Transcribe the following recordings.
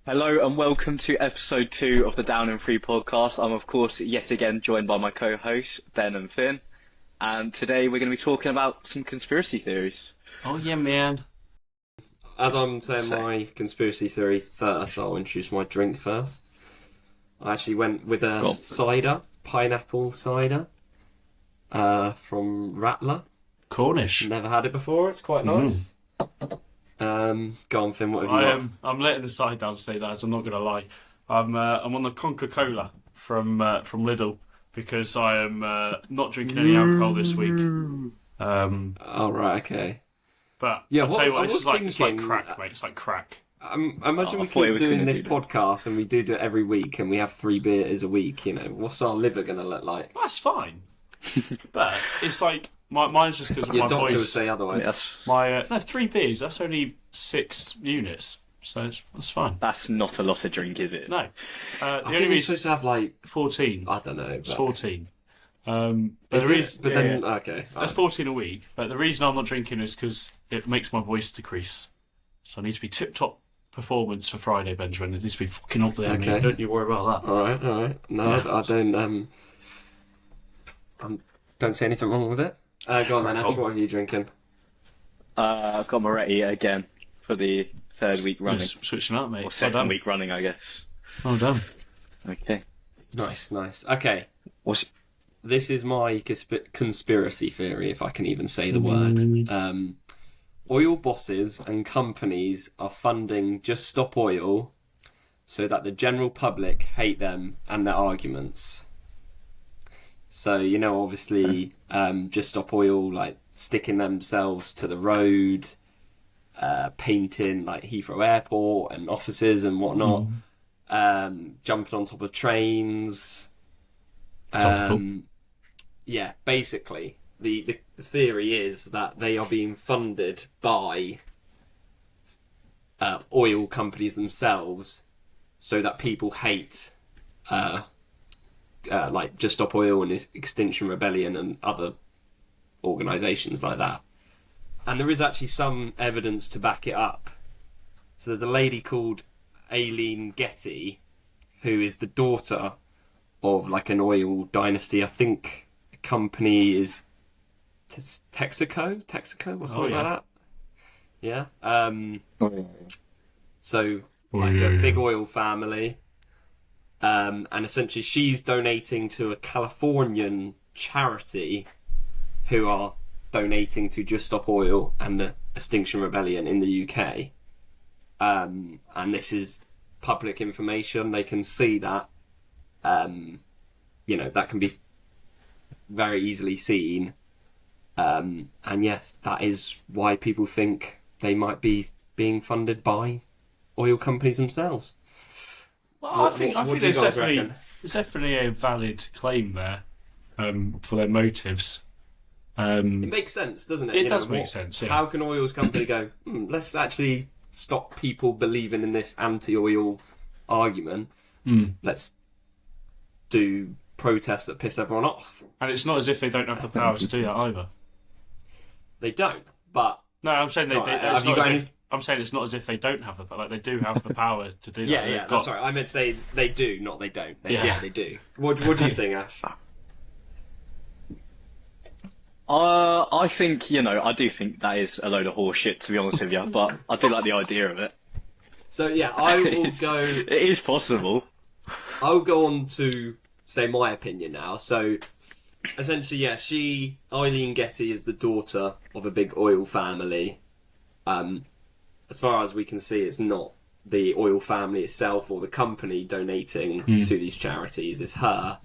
Hello and welcome to episode 2 of the Down and Free podcast. I'm of course yet again joined by my co-hosts Ben and Finn, and today we're going to be talking about some conspiracy theories. Oh yeah, man. As I'm saying So- my conspiracy theory first, I'll introduce my drink first. I actually went with a Cool. cider, pineapple cider, from Rattler. Cornish. Never had it before. It's quite nice. Go on, Finn. What have you got? I'm letting the side down today, lads. I'm not gonna lie. I'm on the Coca-Cola from Lidl because I am not drinking any alcohol this week. Oh right, okay. But Yeah, I'll tell you what, I it's was like thinking- crack, mate. It's like crack. I imagine Oh, I we thought he keep was doing gonna this do that. podcast and we do it every week and we have 3 beers a week. You know, what's our liver gonna look like? That's fine. But it's like mine's just because of Your my doctor would voice. say otherwise. Yes, My no 3 beers. That's only 6 units, so that's fine. that's not a lot of drink, is it? No, I the only think we're reason supposed to have like 14. I don't know. It's But 14. But is the it? reason, But yeah, then yeah. okay. That's 14 a week, but the reason I'm not drinking is because it makes my voice decrease. So I need to be tip-top performance for Friday, Benjamin. It needs to be fucking up there, Okay. mate. Don't you worry about that. All right. No, I don't. Don't say anything wrong with it. Go on then, Ash. What are you drinking? I've got Moretti again for the 3rd week running, Just switching up, mate. or Well 2nd done. week running, I guess. Well done. Okay. Nice. Okay, What's this is my conspiracy theory, if I can even say the word. Oil bosses and companies are funding Just Stop Oil so that the general public hate them and their arguments. So, you know, obviously, Just Stop Oil, like, sticking themselves to the road, painting, like, Heathrow Airport and offices and whatnot, jumping on top of trains. Topical. Yeah, basically, the theory is that they are being funded by oil companies themselves so that people hate like Just Stop Oil and Extinction Rebellion and other organisations like that. And there is actually some evidence to back it up. So there's a lady called Aileen Getty, who is the daughter of like an oil dynasty. I think the company is Texaco or something yeah. like that. Yeah. So Oh, like yeah, a yeah. big oil family. And essentially she's donating to a Californian charity who are donating to Just Stop Oil and the Extinction Rebellion in the UK. And this is public information. They can see that. You know, that can be very easily seen. And yeah, that is why people think they might be being funded by oil companies themselves. Well, What- I think what do you there's guys reckon? definitely a valid claim there for their motives. It makes sense, doesn't it? It You does know, make sense, yeah. How can oil's company go, let's actually stop people believing in this anti-oil argument. Let's do protests that piss everyone off. And it's not as if they don't have the power to do that either. They don't, but No, I'm saying Right, it's have you not as got if I'm saying it's not as if they don't have the power. Like they do have the power to do that. yeah, They've that's got- right. I meant to say they do, not they don't. Yeah. Yeah, they do. What do you think, Ash? I think, I do think that is a load of horse shit, to be honest with you, but I do like the idea of it. So yeah, I will go. It is possible. I'll go on to say my opinion now. So, essentially, yeah, Eileen Getty, is the daughter of a big oil family. As far as we can see, it's not the oil family itself or the company donating to these charities. It's her.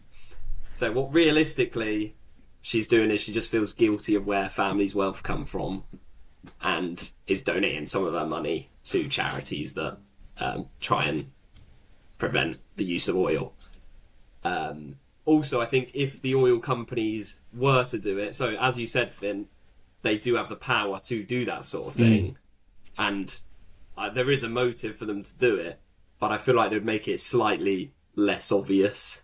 So, what realistically she's doing is she just feels guilty of where family's wealth come from, and is donating some of her money to charities that try and prevent the use of oil. Also, I think if the oil companies were to do it, so as you said, Finn, they do have the power to do that sort of thing, and there is a motive for them to do it, but I feel like they'd make it slightly less obvious.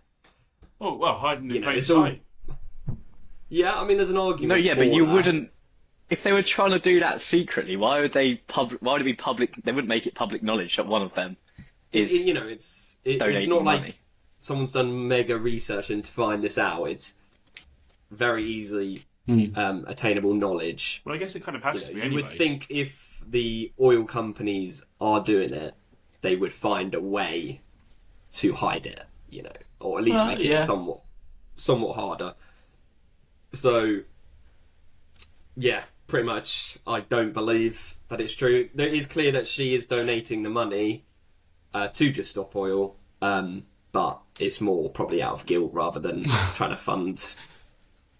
Oh well, hiding in You know, plain it's all- sight. Yeah, I mean, there's an argument. No, yeah, for but you that. wouldn't. If they were trying to do that secretly, why would they Why would it be public? They wouldn't make it public knowledge that one of them is you know, it's donating not money. like someone's done mega research into find this out. It's very easily attainable knowledge. Well, I guess it kind of has to be You anyway. would think if the oil companies are doing it, they would find a way to hide it, you know, or at least make it somewhat harder. So, yeah, pretty much, I don't believe that it's true. It is clear that she is donating the money to Just Stop Oil, but it's more probably out of guilt rather than trying to fund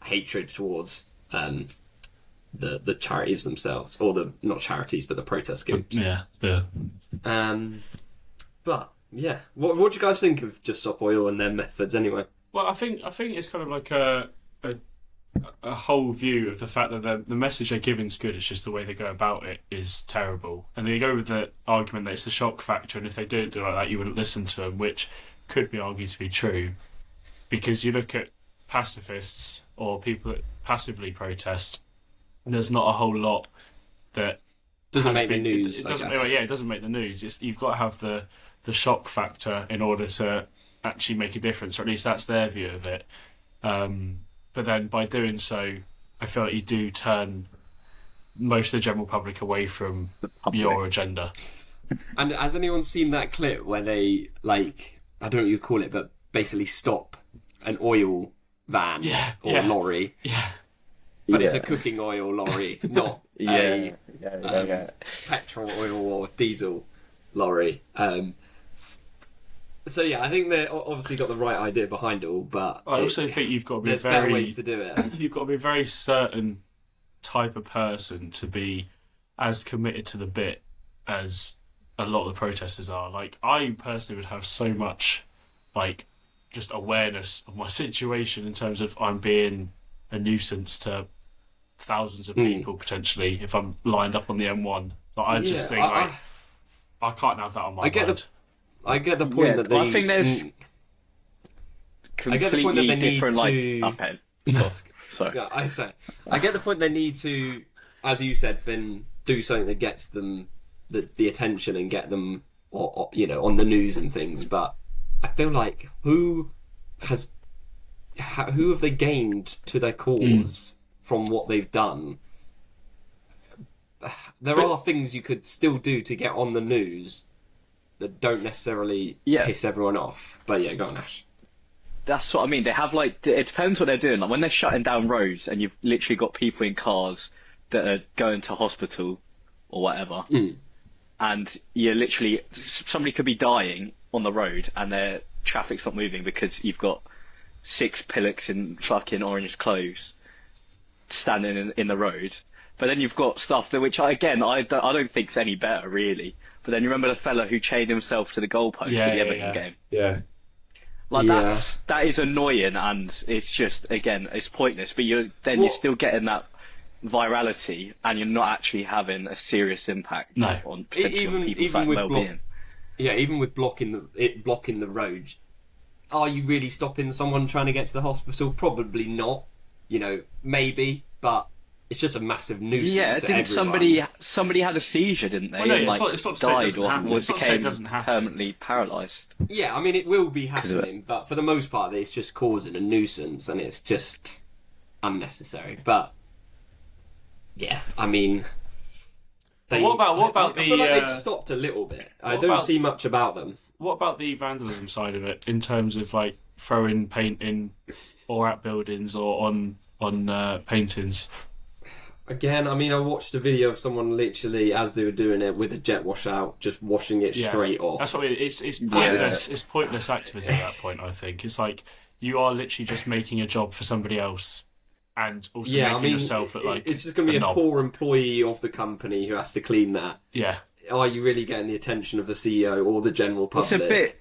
hatred towards the charities themselves, or the not charities but the protest groups. Yeah. But yeah, what do you guys think of Just Stop Oil and their methods anyway? Well, I think it's kind of like a whole view of the fact that the message they're giving is good. It's just the way they go about it is terrible. And they go with the argument that it's the shock factor, and if they didn't do it like that, you wouldn't listen to them, which could be argued to be true. Because you look at pacifists or people that passively protest, there's not a whole lot that Doesn't has make the been- news, It I doesn't. guess. Yeah, it doesn't make the news. You've got to have the shock factor in order to actually make a difference, or at least that's their view of it. But then by doing so, I feel like you do turn most of the general public away from your agenda. And has anyone seen that clip where they, like, I don't know what you call it, but basically stop an oil van or lorry, but it's a cooking oil lorry, not a petrol oil or diesel lorry. So yeah, I think they obviously got the right idea behind it all, but I also think you've got to be there's better ways to do it. You've got to be a very certain type of person to be as committed to the bit as a lot of the protesters are. Like, I personally would have so much, like, just awareness of my situation in terms of I'm being a nuisance to thousands of people potentially if I'm lined up on the M1. Like, I just think I can't have that on my mind. I get the point that they. I think there's completely different. Okay, sorry. Yeah, I get the point they need to, as you said, Finn, do something that gets them the attention and get them, or on the news and things. But I feel like who have they gained to their cause from what they've done? There are things you could still do to get on the news that don't necessarily piss everyone off. But yeah, go on, Ash. That's what I mean. They have, like, it depends what they're doing. Like, when they're shutting down roads and you've literally got people in cars that are going to hospital or whatever, and you're literally, somebody could be dying on the road and their traffic's not moving because you've got 6 pillocks in fucking orange clothes standing in the road. But then you've got stuff that, which I don't think's any better, really. But then you remember the fella who chained himself to the goalpost in the Everton game? Yeah. Like, that is annoying, and it's just, again, it's pointless. But you're still getting that virality, and you're not actually having a serious impact on people's well-being. Even with blocking the road, are you really stopping someone trying to get to the hospital? Probably not. Maybe, but it's just a massive nuisance. Yeah, to didn't everyone. somebody had a seizure, didn't they? Well, no, and, it's not to say it died doesn't or happen. It's not to say it doesn't happen. permanently paralysed. Yeah, I mean, it will be happening, but for the most part, it's just causing a nuisance, and it's just unnecessary. But yeah, I mean, what about I feel like they've stopped a little bit. I don't see much about them. What about the vandalism side of it, in terms of, like, throwing paint in or at buildings or on paintings? Again, I mean, I watched a video of someone literally, as they were doing it, with a jet wash out, just washing it straight off. That's what I mean. It's pointless. It's pointless activism at that point, I think. It's like you are literally just making a job for somebody else and also making yourself look like it's just going to be a knob. poor employee of the company who has to clean that. Yeah. Are you really getting the attention of the CEO or the general public?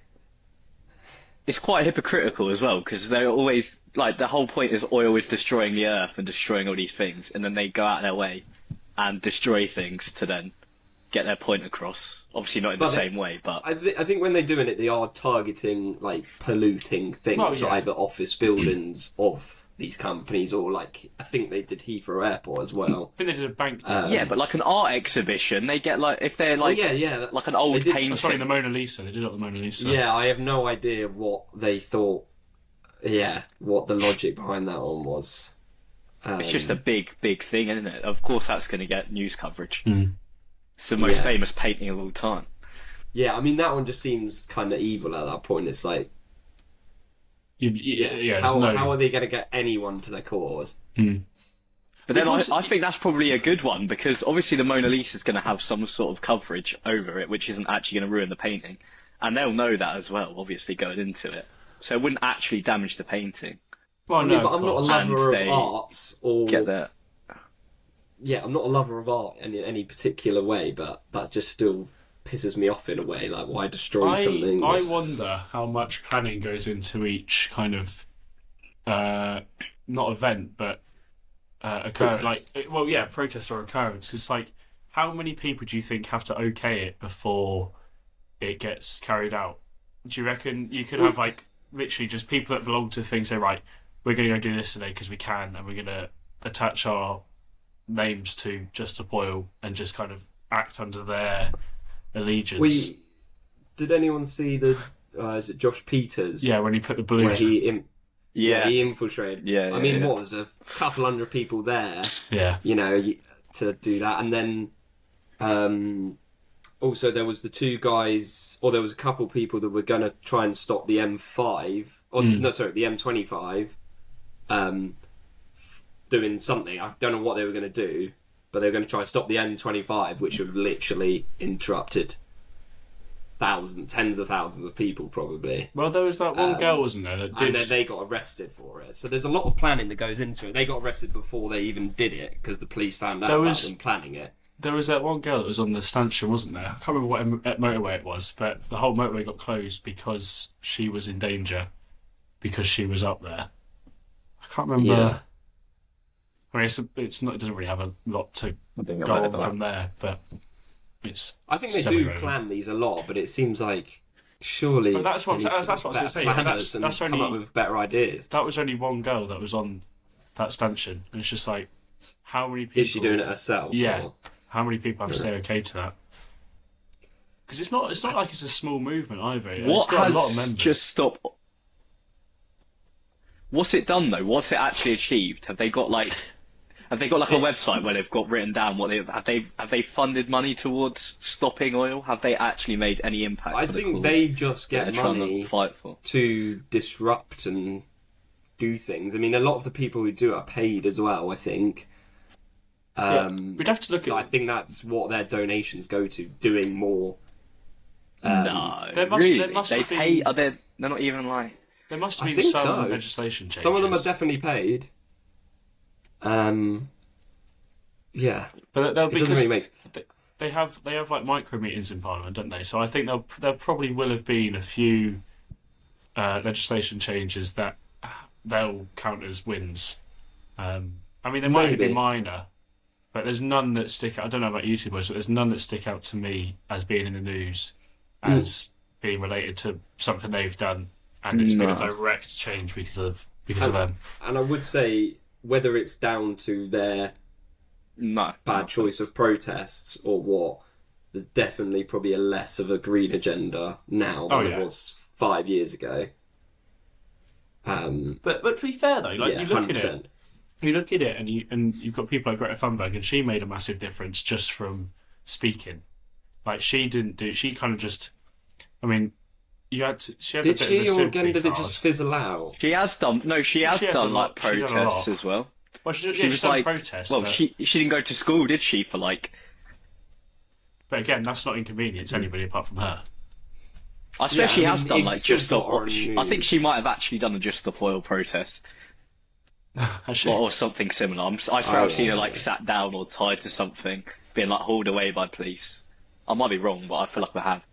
It's quite hypocritical as well, because they're always, like, the whole point is oil is destroying the earth and destroying all these things, and then they go out of their way and destroy things to then get their point across. Obviously not in the same way, but I think when they're doing it, they are targeting, like, polluting things, either office buildings of these companies, or like I think they did Heathrow Airport as well. I think they did a bank deal. Yeah, but like an art exhibition, they get like if they're like like an old painting. Sorry, the Mona Lisa. They did it the Mona Lisa. Yeah, I have no idea what they thought. Yeah, what the logic behind that one was. It's just a big thing, isn't it? Of course, that's going to get news coverage. Mm. It's the most famous painting of all time. Yeah, I mean that one just seems kind of evil at that point. It's like, how are they going to get anyone to their cause? Mm. But then I think that's probably a good one, because obviously the Mona Lisa is going to have some sort of coverage over it, which isn't actually going to ruin the painting, and they'll know that as well. Obviously, going into it, so it wouldn't actually damage the painting. Well, no, but I'm not a lover of art, or get that. Yeah, I'm not a lover of art in any particular way, but that just still pisses me off in a way. Like, why destroy something? I wonder how much planning goes into each kind of not event, but occurrence. Protest or occurrence. It's like, how many people do you think have to okay it before it gets carried out? Do you reckon you could have like literally just people that belong to things say, right, we're going to go do this today because we can, and we're going to attach our names to Just Stop Oil and just kind of act under their allegiance? Did anyone see the? Is it Josh Peters? Yeah, when he put the blue. Where he infiltrated. Yeah, I mean, what was a couple hundred people there? Yeah. You know, to do that, and then also there was the two guys, or there was a couple people that were going to try and stop the M5, or the M25, doing something. I don't know what they were going to do, but they were going to try and stop the M25, which would have literally interrupted tens of thousands of people, probably. Well, there was that one girl, wasn't there? That did... And they got arrested for it. So there's a lot of planning that goes into it. They got arrested before they even did it, because the police found out about them planning it. There was that one girl that was on the stanchion, wasn't there? I can't remember what motorway it was, but the whole motorway got closed because she was in danger, because she was up there. I can't remember... Yeah. I mean, it's not. It doesn't really have a lot to go on from there, but it's. I think they do plan these a lot, but it seems like surely. But that's what I was going to say. That's only come up with better ideas. That was only one girl that was on that stanchion, and it's just like, how many people? Is she doing it herself? Yeah. Or? How many people have to say okay to that? Because it's not like it's a small movement either. It's got a lot of members. Just stop. What's it done though? What's it actually achieved? Have they got like a website where they've got written down what have they funded money towards stopping oil? Have they actually made any impact? I think they just get money to disrupt and do things. I mean, a lot of the people who do it are paid as well, I think. We'd have to look at. I think that's what their donations go to, doing more. No, there must they have pay. been... They're not even like. There must have been some legislation changes. Some of them are definitely paid. Yeah, but they'll because really make... they have like micro meetings in Parliament, don't they? So I think there probably will have been a few legislation changes that they'll count as wins. I mean, they might only be minor, but there's none that stick out. I don't know about YouTubers, but there's none that stick out to me as being in the news as being related to something they've done, and it's been a direct change because of them. And I would say, whether it's down to their bad choice of protests or what, there's definitely probably a less of a green agenda now than there was 5 years ago. But to be fair though, like 100%. You look at it, and you've got people like Greta Thunberg, and she made a massive difference just from speaking. Like she kind of just. I mean, she had a bit of a sympathy did it just fizzle out? She has done. No, she has done like protests as well. Well, she was done protests. Well, but... she didn't go to school, did she? For like. But again, that's not inconvenience anybody apart from her. I swear she has done like Just Stop. I think she might have actually done a Just Stop Oil protest. Or something similar. I swear I've seen her like sat down or tied to something, being like hauled away by police. I might be wrong, but I feel like I have.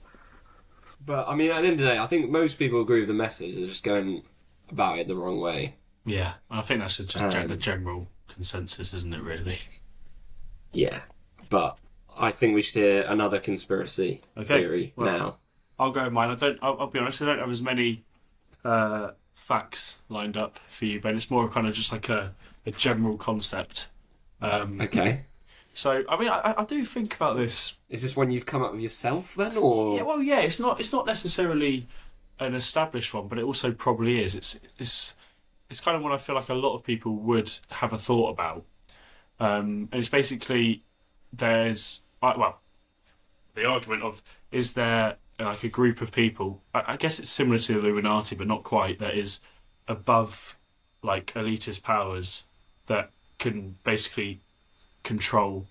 But I mean, at the end of the day, I think most people agree with the message. They're just going about it the wrong way. Yeah, I think that's just the general consensus, isn't it? Really. Yeah, but I think we should hear another conspiracy theory now. I'll go with mine. I'll be honest. I don't have as many facts lined up for you, Ben. It's more kind of just like a general concept. Okay. So, I mean, I do think about this. Is this one you've come up with yourself then, or? Yeah, well, yeah, it's not necessarily an established one, but it also probably is. It's kind of one I feel like a lot of people would have a thought about. And it's basically the argument of, is there like a group of people? I guess it's similar to the Illuminati, but not quite. That is above like elitist powers that can basically control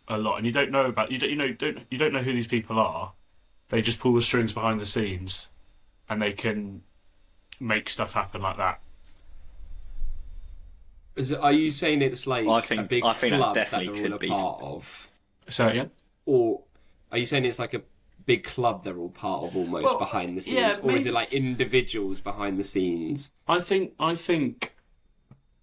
a lot, and you don't know who these people are. They just pull the strings behind the scenes, and they can make stuff happen like that. Are you saying it's like a big club that definitely they're all a part of? Say that again? Or are you saying it's like a big club they're all part of almost behind the scenes? Yeah, or is it like individuals behind the scenes? I think.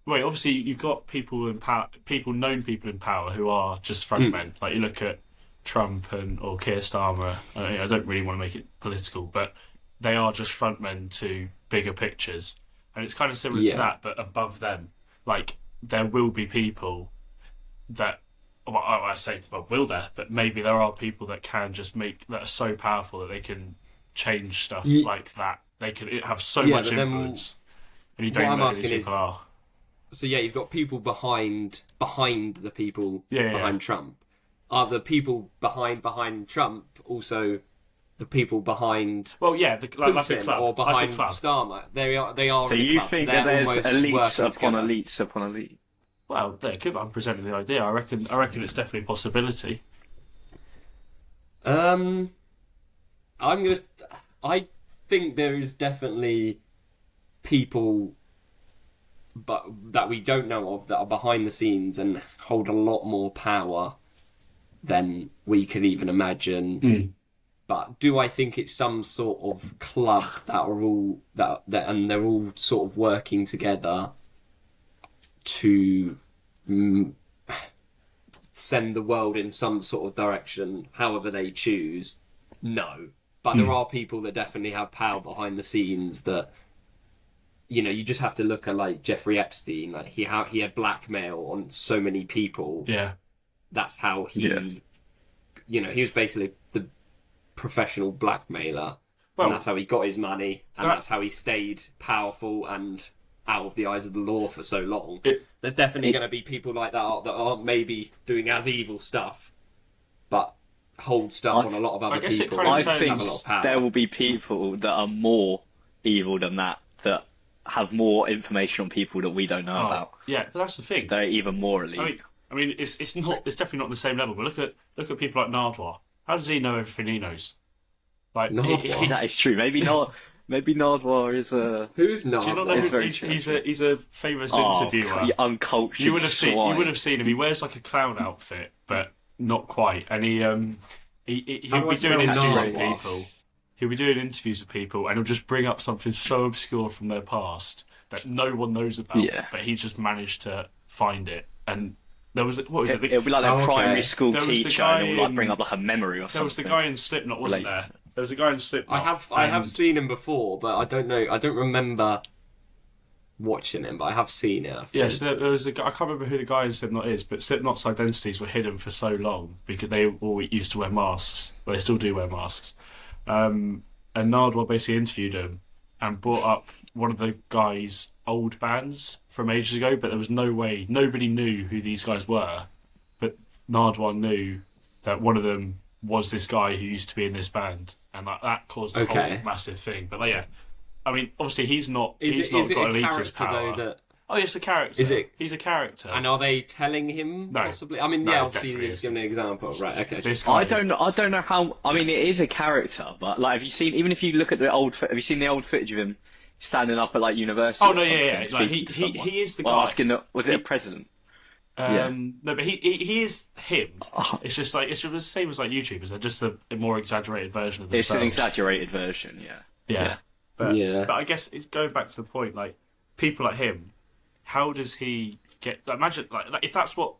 Wait, obviously you've got people in power, known people in power who are just frontmen. Like you look at Trump or Keir Starmer. I don't really want to make it political, but they are just frontmen to bigger pictures, and it's kind of similar to that, but above them. Like there will be people that, will there? But maybe there are people that can just that are so powerful that they can change stuff like that. They can have so much influence, and you don't know who these people are. So you've got people behind the people behind Trump. Are the people behind Trump also the people behind? Well, yeah, Putin like a club, or behind like Starmer. They are. So in a you club, think so that there's elites upon together. elites upon elites? Well, there could. I'm presenting the idea. I reckon it's definitely a possibility. I think there is definitely people, but that we don't know of, that are behind the scenes and hold a lot more power than we could even imagine. But do I think it's some sort of club that are all that and they're all sort of working together to send the world in some sort of direction, however they choose? No. But there are people that definitely have power behind the scenes that, you just have to look at like Jeffrey Epstein. Like he had blackmail on so many people. Yeah. That's how he, he was basically the professional blackmailer. Well, and that's how he got his money. And that's how he stayed powerful and out of the eyes of the law for so long. There's definitely going to be people like that aren't maybe doing as evil stuff, but hold stuff on a lot of other people. I think there will be people that are more evil than that have more information on people that we don't know about. Yeah, but that's the thing. They're even more elite. I mean, it's definitely not the same level. But look at people like Nardwuar. How does he know everything he knows? Like that is true. Maybe not. Maybe Nardwuar is a. Who's Nardwuar? Do you not know he's a famous interviewer? Uncultured. You would have seen him. He wears like a clown outfit, but not quite. And he'll be doing interviews with people. He'll be doing interviews with people, and he'll just bring up something so obscure from their past that no one knows about. Yeah. But he just managed to find it. And there was what was it? It'll be like a primary school teacher, and he'll like bring up like a memory or something. There was the guy in Slipknot, wasn't there? There was a guy in Slipknot. I have seen him before, but I don't know. I don't remember watching him, but I have seen it. Yes, there was a guy. I can't remember who the guy in Slipknot is, but Slipknot's identities were hidden for so long because they all used to wear masks. Well, they still do wear masks. And Nardwuar basically interviewed him and brought up one of the guy's old bands from ages ago, but there was no way, nobody knew who these guys were, but Nardwuar knew that one of them was this guy who used to be in this band, and that caused a whole massive thing. But I mean, obviously he's not got elitist power. Oh, yes, a character. He's a character. And are they telling him possibly? I mean, obviously he's giving an example, right? Okay. I don't know how. I mean, it is a character, but like, have you seen? Even if you look at have you seen the old footage of him standing up at like university? Oh no, yeah. Like, he is the guy. Asking, was it a president? No, but he is him. It's just like it's the same as like YouTubers. They're just a more exaggerated version of themselves. It's an exaggerated version, yeah. But I guess it's going back to the point. Like people like him, how does he get? Like, imagine like if that's what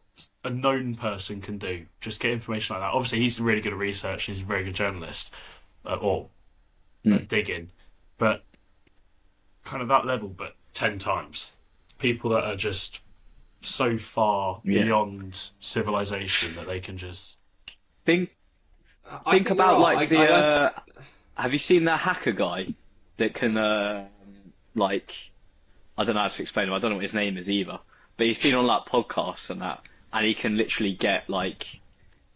a known person can do, just get information like that. Obviously, he's really good at research. He's a very good journalist, or digging. But kind of that level, but 10 times. People that are just so far beyond civilization that they can just think about have you seen that hacker guy that can like, I don't know how to explain him, I don't know what his name is either, but he's been on like podcasts and that, and he can literally get like,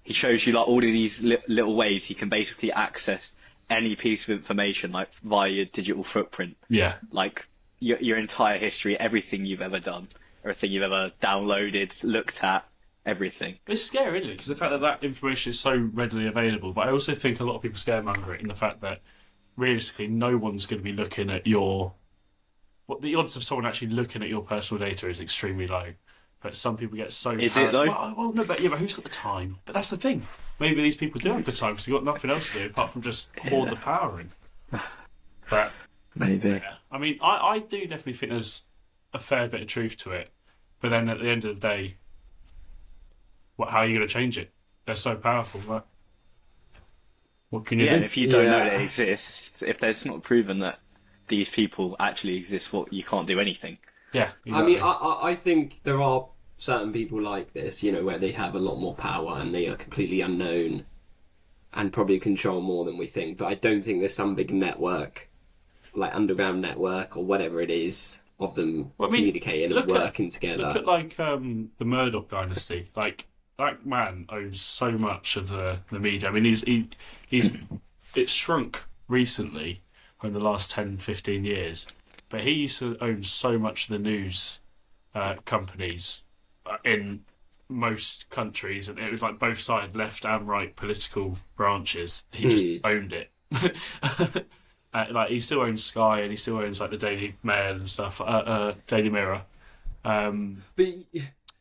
he shows you like all of these little ways he can basically access any piece of information like via your digital footprint. Yeah. Like your entire history, everything you've ever done, everything you've ever downloaded, looked at, everything. It's scary, isn't it? Because the fact that information is so readily available, but I also think a lot of people scaremonger it in the fact that realistically no one's going to be looking at the odds of someone actually looking at your personal data is extremely low. But some people get so... Is it though? Well, no, but who's got the time? But that's the thing. Maybe these people do have the time because they've got nothing else to do apart from just hoard the power in. But maybe. Yeah. I mean, I do definitely think there's a fair bit of truth to it. But then at the end of the day, how are you going to change it? They're so powerful. But what can you do? And if you don't know they exist, if there's not proven that these people actually exist, you can't do anything. Yeah, exactly. I mean, I think there are certain people like this, where they have a lot more power and they are completely unknown and probably control more than we think. But I don't think there's some big network, like underground network or whatever it is, of them communicating and working together. Look at like the Murdoch dynasty. Like that man owns so much of the media. I mean, it's shrunk recently in the last 10, 15 years. But he used to own so much of the news companies in most countries, and it was like both sides, left and right political branches. He just owned it. Like he still owns Sky, and he still owns like the Daily Mail and stuff, Daily Mirror. But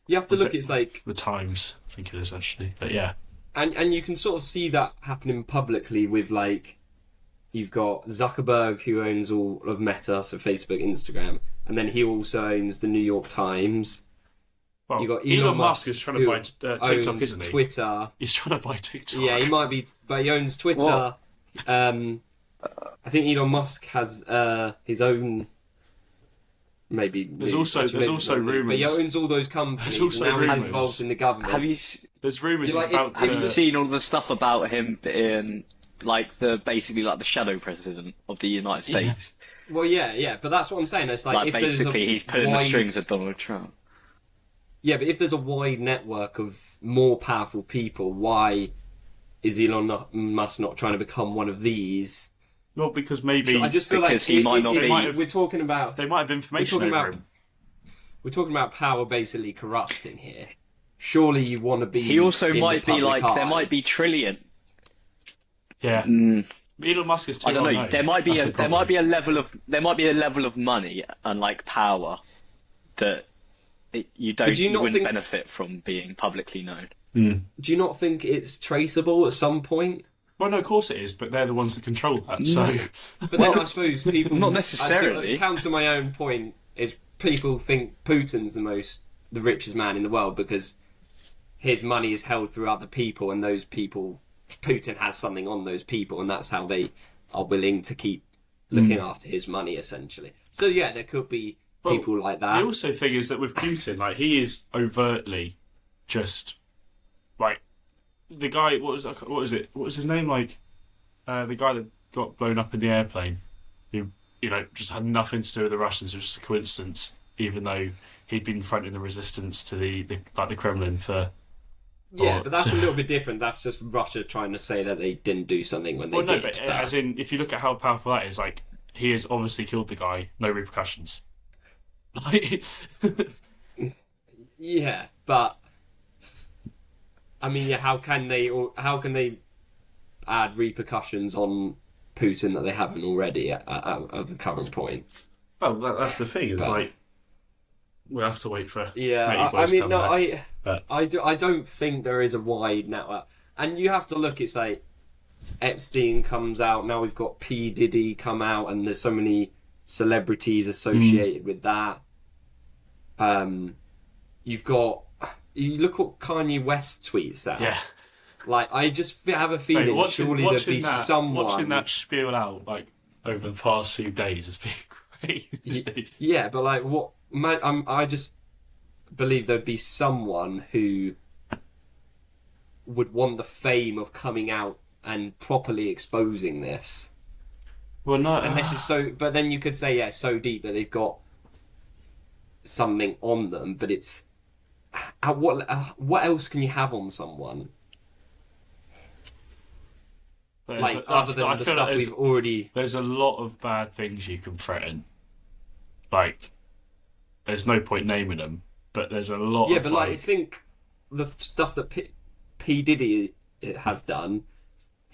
you have to look. It's like the Times, I think it is actually. But yeah, and you can sort of see that happening publicly with like. You've got Zuckerberg, who owns all of Meta, so Facebook, Instagram, and then he also owns the New York Times. Well, You've got Elon Musk is trying to buy TikTok, isn't he? Twitter. He's trying to buy TikTok. Yeah, he might be, but he owns Twitter. I think Elon Musk has his own. Maybe there's also rumours. But he owns all those companies. There's also and now he's involved in the government. There's rumours he's about Have you seen all the stuff about him being like basically the shadow president of the United States? Well, yeah, but that's what I'm saying. It's like if basically he's pulling the strings of Donald Trump. Yeah, but if there's a wide network of more powerful people, why is Elon Musk not trying to become one of these? Well, because maybe I just feel because he might not be. We're talking about. They might have information over him. We're talking about power basically corrupting here. Surely you want to be. He also might be like eye. there might be trillion. Yeah. Elon Musk is too. I don't know. There might be a level of money and like power that you wouldn't benefit from being publicly known. Do you not think it's traceable at some point? Well, no, of course it is, but they're the ones that control that. So, but then I suppose people not necessarily. Counter my own point is people think Putin's the richest man in the world because his money is held through other people, and those people. Putin has something on those people, and that's how they are willing to keep looking after his money, essentially. So yeah, there could be people like that. The also thing is that with Putin, like he is overtly just like the guy. What was his name? Like the guy that got blown up in the airplane, who just had nothing to do with the Russians. It was just a coincidence, even though he'd been fronting the resistance to the Kremlin for. Yeah, but that's a little bit different. That's just Russia trying to say that they didn't do something when they did. But as in, if you look at how powerful that is, like, he has obviously killed the guy, no repercussions. Yeah, but I mean, how can they add repercussions on Putin that they haven't already at the current point? Well, that's the thing. It's like we'll have to wait for. Yeah, I don't think there is a wide network, and you have to look. It's like Epstein comes out now. We've got P Diddy come out, and there's so many celebrities associated with that. You look what Kanye West tweets out. Yeah. Like, I just have a feeling surely there'd be someone watching that spiel out like over the past few days has been crazy. Yeah, but like, I just believe there'd be someone who would want the fame of coming out and properly exposing this. Well, no, Unless it's so, but then you could say, yeah, it's so deep that they've got something on them. But it's what else can you have on someone? Like other than the stuff we've already. There's a lot of bad things you can threaten. Like, there's no point naming them, but there's a lot. Yeah, but like, I think the stuff that P Diddy has done,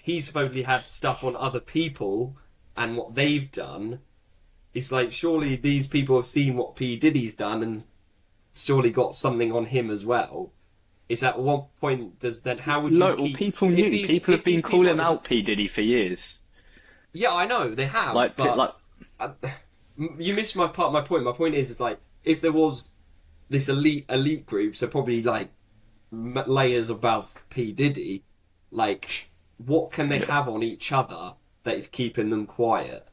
he's supposedly had stuff on other people and what they've done. It's like, surely these people have seen what P Diddy's done and surely got something on him as well. Is at what point does then how would you No, keep... well, people knew. People have been calling out P Diddy for years. Yeah, I know they have. Like, but you missed my point. My point is like, if there was this elite group, so probably like layers above P Diddy, like what can they have on each other that is keeping them quiet?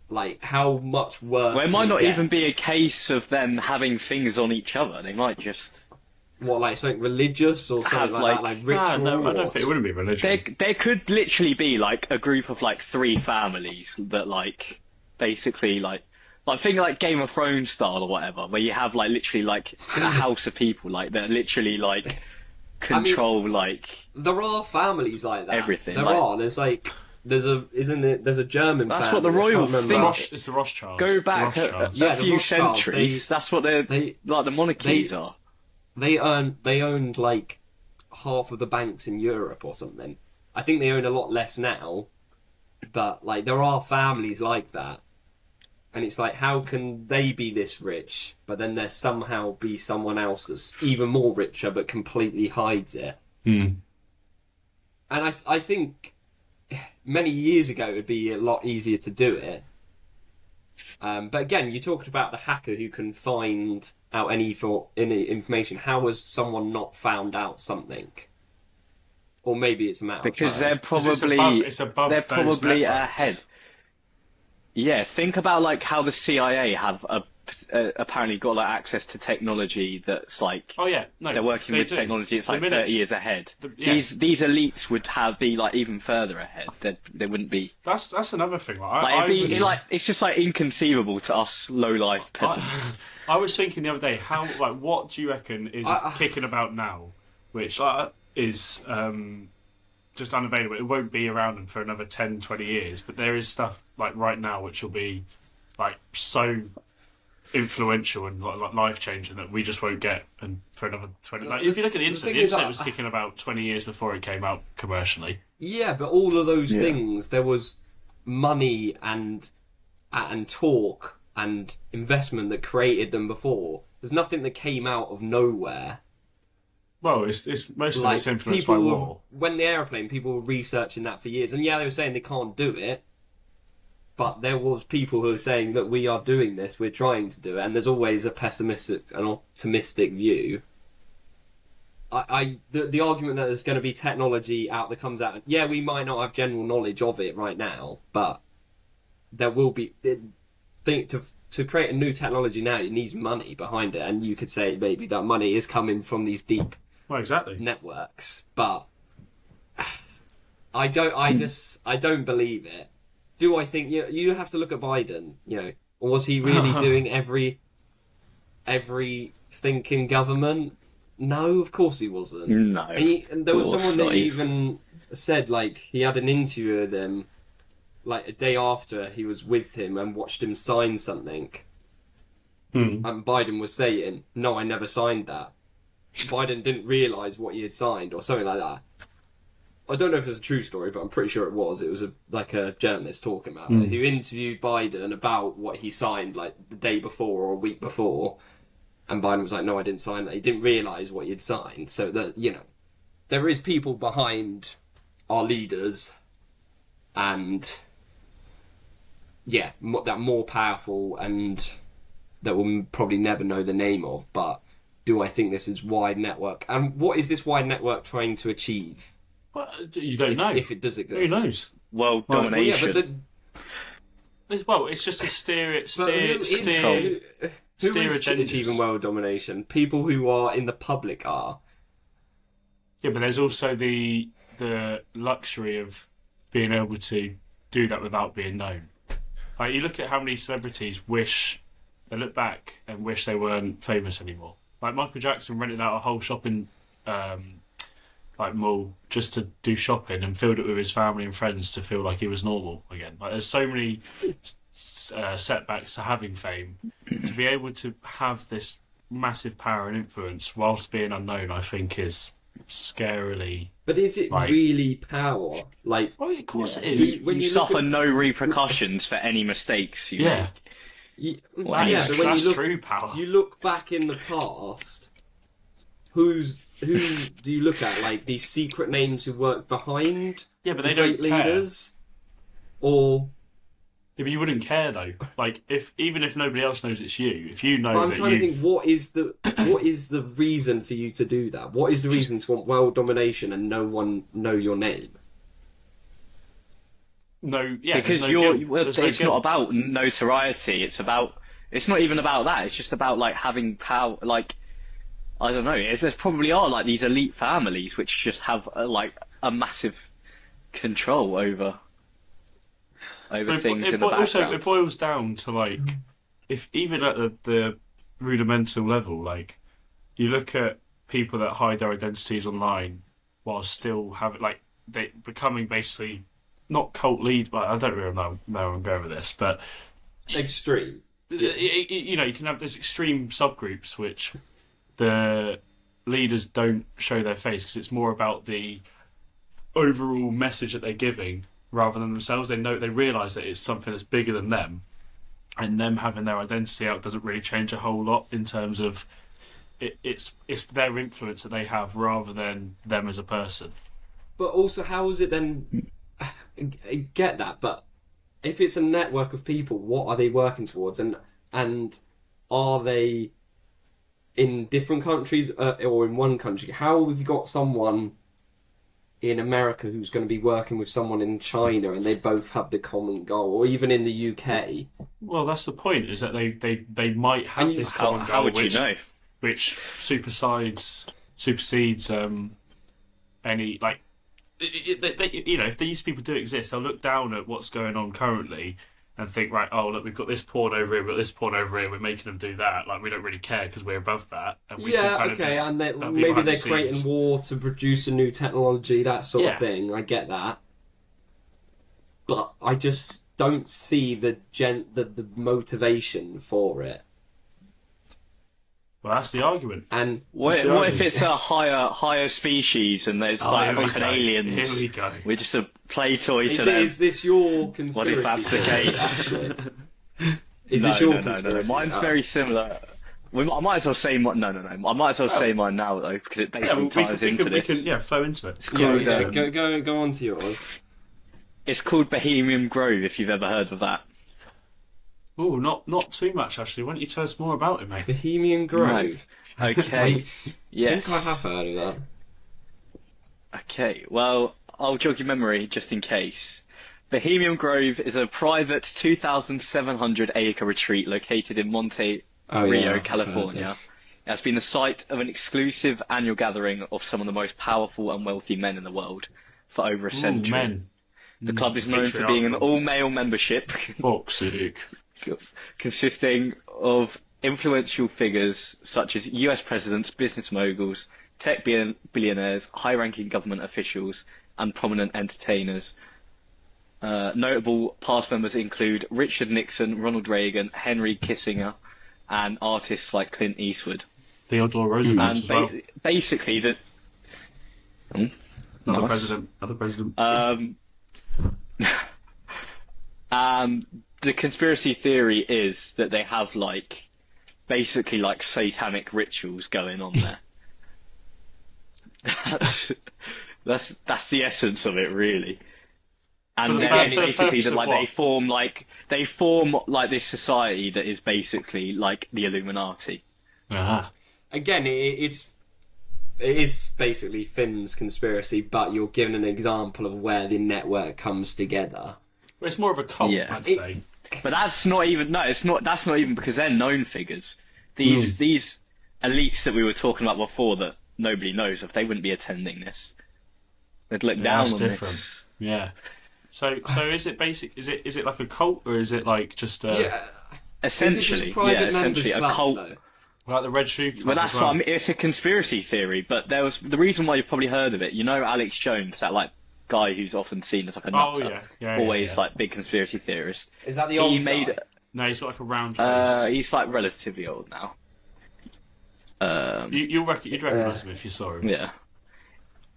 Like, how much worse? Well, it might not even be a case of them having things on each other. They might just. What, like something religious or something like that, like ritual? No, I don't think it wouldn't be religion. There could literally be like a group of like 3 families that like basically like think like Game of Thrones style or whatever, where you have like literally like a house of people like that literally like control like. There are families like that. Everything. There are. There's like. There's a German That's family. what the royal thing. It's the Rothschilds. Go back a few centuries. That's what they like the monarchies are. They owned like half of the banks in Europe or something. I think they own a lot less now, but like there are families like that, and it's like, how can they be this rich, but then there somehow be someone else that's even more richer but completely hides it? And I think many years ago it would be a lot easier to do it. But again, you talked about the hacker who can find out any information. How has someone not found out something? Or maybe it's a matter because of they're probably it's above they're those probably networks. ahead. Yeah, think about like how the CIA have apparently got like access to technology that's like. Oh yeah, no, they're working with technology that's like 30 years ahead. These elites would be like even further ahead. They wouldn't be. That's another thing. It's just like inconceivable to us low life peasants. I was thinking the other day, what do you reckon is kicking about now, which is just unavailable. It won't be around for another 10, 20 years, but there is stuff like right now which will be like so influential and like life changing that we just won't get and for another 20. Like, if you look at the internet was kicking about 20 years before it came out commercially. Yeah, but all of those things, there was money and talk and investment that created them before. There's nothing that came out of nowhere. Well, it's most of like, it's influenced by war. When the aeroplane, people were researching that for years, and yeah, they were saying they can't do it. But there was people who were saying that we are doing this, we're trying to do it, and there's always a pessimistic and optimistic view. The argument that there's going to be technology out that comes out, yeah, we might not have general knowledge of it right now, but there will be. To create a new technology now, it needs money behind it, and you could say maybe that money is coming from these deep networks, but I don't believe it. Do I think you have to look at Biden? Or was he really doing everything in government? No, of course he wasn't. No, and there was someone that even said like he had an interview with him, like a day after he was with him and watched him sign something. And Biden was saying, "No, I never signed that." Biden didn't realise what he had signed or something like that. I don't know if it's a true story, but I'm pretty sure it was. It was a journalist talking about it, who interviewed Biden about what he signed like the day before or a week before, and Biden was like, "No, I didn't sign that." He didn't realise what he had signed. So that there is people behind our leaders, and that more powerful and that we'll probably never know the name of. But do I think this is wide network? And what is this wide network trying to achieve? Well, you don't know if it does exist. Who knows? World domination. It's just to steer Who is achieving world domination? People who are in the public are. Yeah, but there's also the luxury of being able to do that without being known. Like, you look at how many celebrities they look back and wish they weren't famous anymore. Like, Michael Jackson rented out a whole shopping mall just to do shopping and filled it with his family and friends to feel like he was normal again. Like, there's so many setbacks to having fame. To be able to have this massive power and influence whilst being unknown, I think is scarily. But is it really power? Like, well, of course it is. You suffer no repercussions for any mistakes you make. That's true power. You look back in the past. Who do you look at? Like these secret names who work behind? Yeah, but they don't care. Leaders, or. Yeah, but you wouldn't care though. Like, even if nobody else knows it's you, if you know I'm trying to think, what is the reason for you to do that? What is the reason to want world domination and no one know your name? No, yeah, because it's not about notoriety. It's not even about that. It's just about like having power. Like, I don't know. There's probably are like these elite families which just have a massive control over things in the background. Also, it boils down to like, if even at the rudimental level, like you look at people that hide their identities online while still having they becoming basically not cult lead, but I don't really know where I'm going with this, but extreme. You can have these extreme subgroups which the leaders don't show their face because it's more about the overall message that they're giving rather than themselves. They realise that it's something that's bigger than them, and them having their identity out doesn't really change a whole lot in terms of it's their influence that they have rather than them as a person. But also, how is it then? I get that, but if it's a network of people, what are they working towards, and are they in different countries or in one country? How have you got someone in America who's going to be working with someone in China and they both have the common goal, or even in the UK? Well, that's the point, is that they might have this common goal, which supersedes any, like, if these people do exist, they'll look down at what's going on currently and think, right, oh, look, we've got this porn over here, we've got this porn over here, we're making them do that. Like, we don't really care because we're above that. And we can kind of just, and maybe they're creating war to produce a new technology, that sort of thing. I get that. But I just don't see the motivation for it. Well, that's the argument. And what if it's a higher species and there's like an aliens? Here we go. We're just a play toy to them. Is this your conspiracy? What if that's the case? Is this your conspiracy? No. Mine's very similar. I might as well say mine. No. I might as well say mine now though, because it basically ties into this. We can flow into it. It's called, go on to yours. It's called Bohemian Grove. If you've ever heard of that. Oh, not too much actually. Why don't you tell us more about it, mate? Bohemian Grove. No. Okay. Yes. I think I have heard of that. Okay. Well, I'll jog your memory just in case. Bohemian Grove is a private 2,700-acre retreat located in Monte Rio, California. It has been the site of an exclusive annual gathering of some of the most powerful and wealthy men in the world for over a century. Men. The club is known for being an all-male membership. Fuck's sake. Consisting of influential figures such as US presidents, business moguls, tech billionaires, high-ranking government officials, and prominent entertainers. Notable past members include Richard Nixon, Ronald Reagan, Henry Kissinger, and artists like Clint Eastwood. Theodore Roosevelt as well. Basically, Another president. The conspiracy theory is that they have basically satanic rituals going on there. that's the essence of it, really. And basically they form this society that is basically like the Illuminati. Again, it is basically Finn's conspiracy, but you're given an example of where the network comes together. Well, it's more of a cult, I'd say. But that's not even no. It's not. That's not even because they're known figures. These elites that we were talking about before that nobody knows of, they wouldn't be attending this. They'd look down on this. Yeah. So is it basic? Is it like a cult, or is it like just a? Yeah. Essentially, essentially a cult. Though? Like the Red Shoe Club. But that's as well. what I mean. It's a conspiracy theory. But there was the reason why you've probably heard of it. You know, Alex Jones, that like guy who's often seen as like a nutter, always like big conspiracy theorist. Is that the old guy? No, he's got like a round face. He's like relatively old now. You'd recognise him if you saw him. Yeah.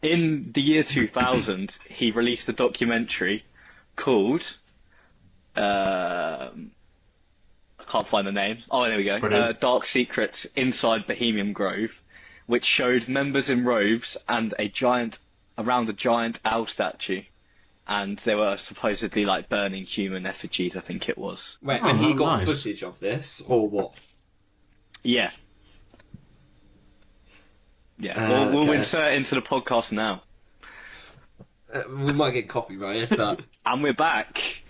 In the year 2000, he released a documentary called I can't find the name. Oh, there we go. Dark Secrets Inside Bohemian Grove, which showed members in robes and around a giant owl statue, and they were supposedly like burning human effigies. I think it was. Wait, and he got footage of this, or what? Yeah. Yeah, we'll insert into the podcast now. We might get copyrighted, but and we're back.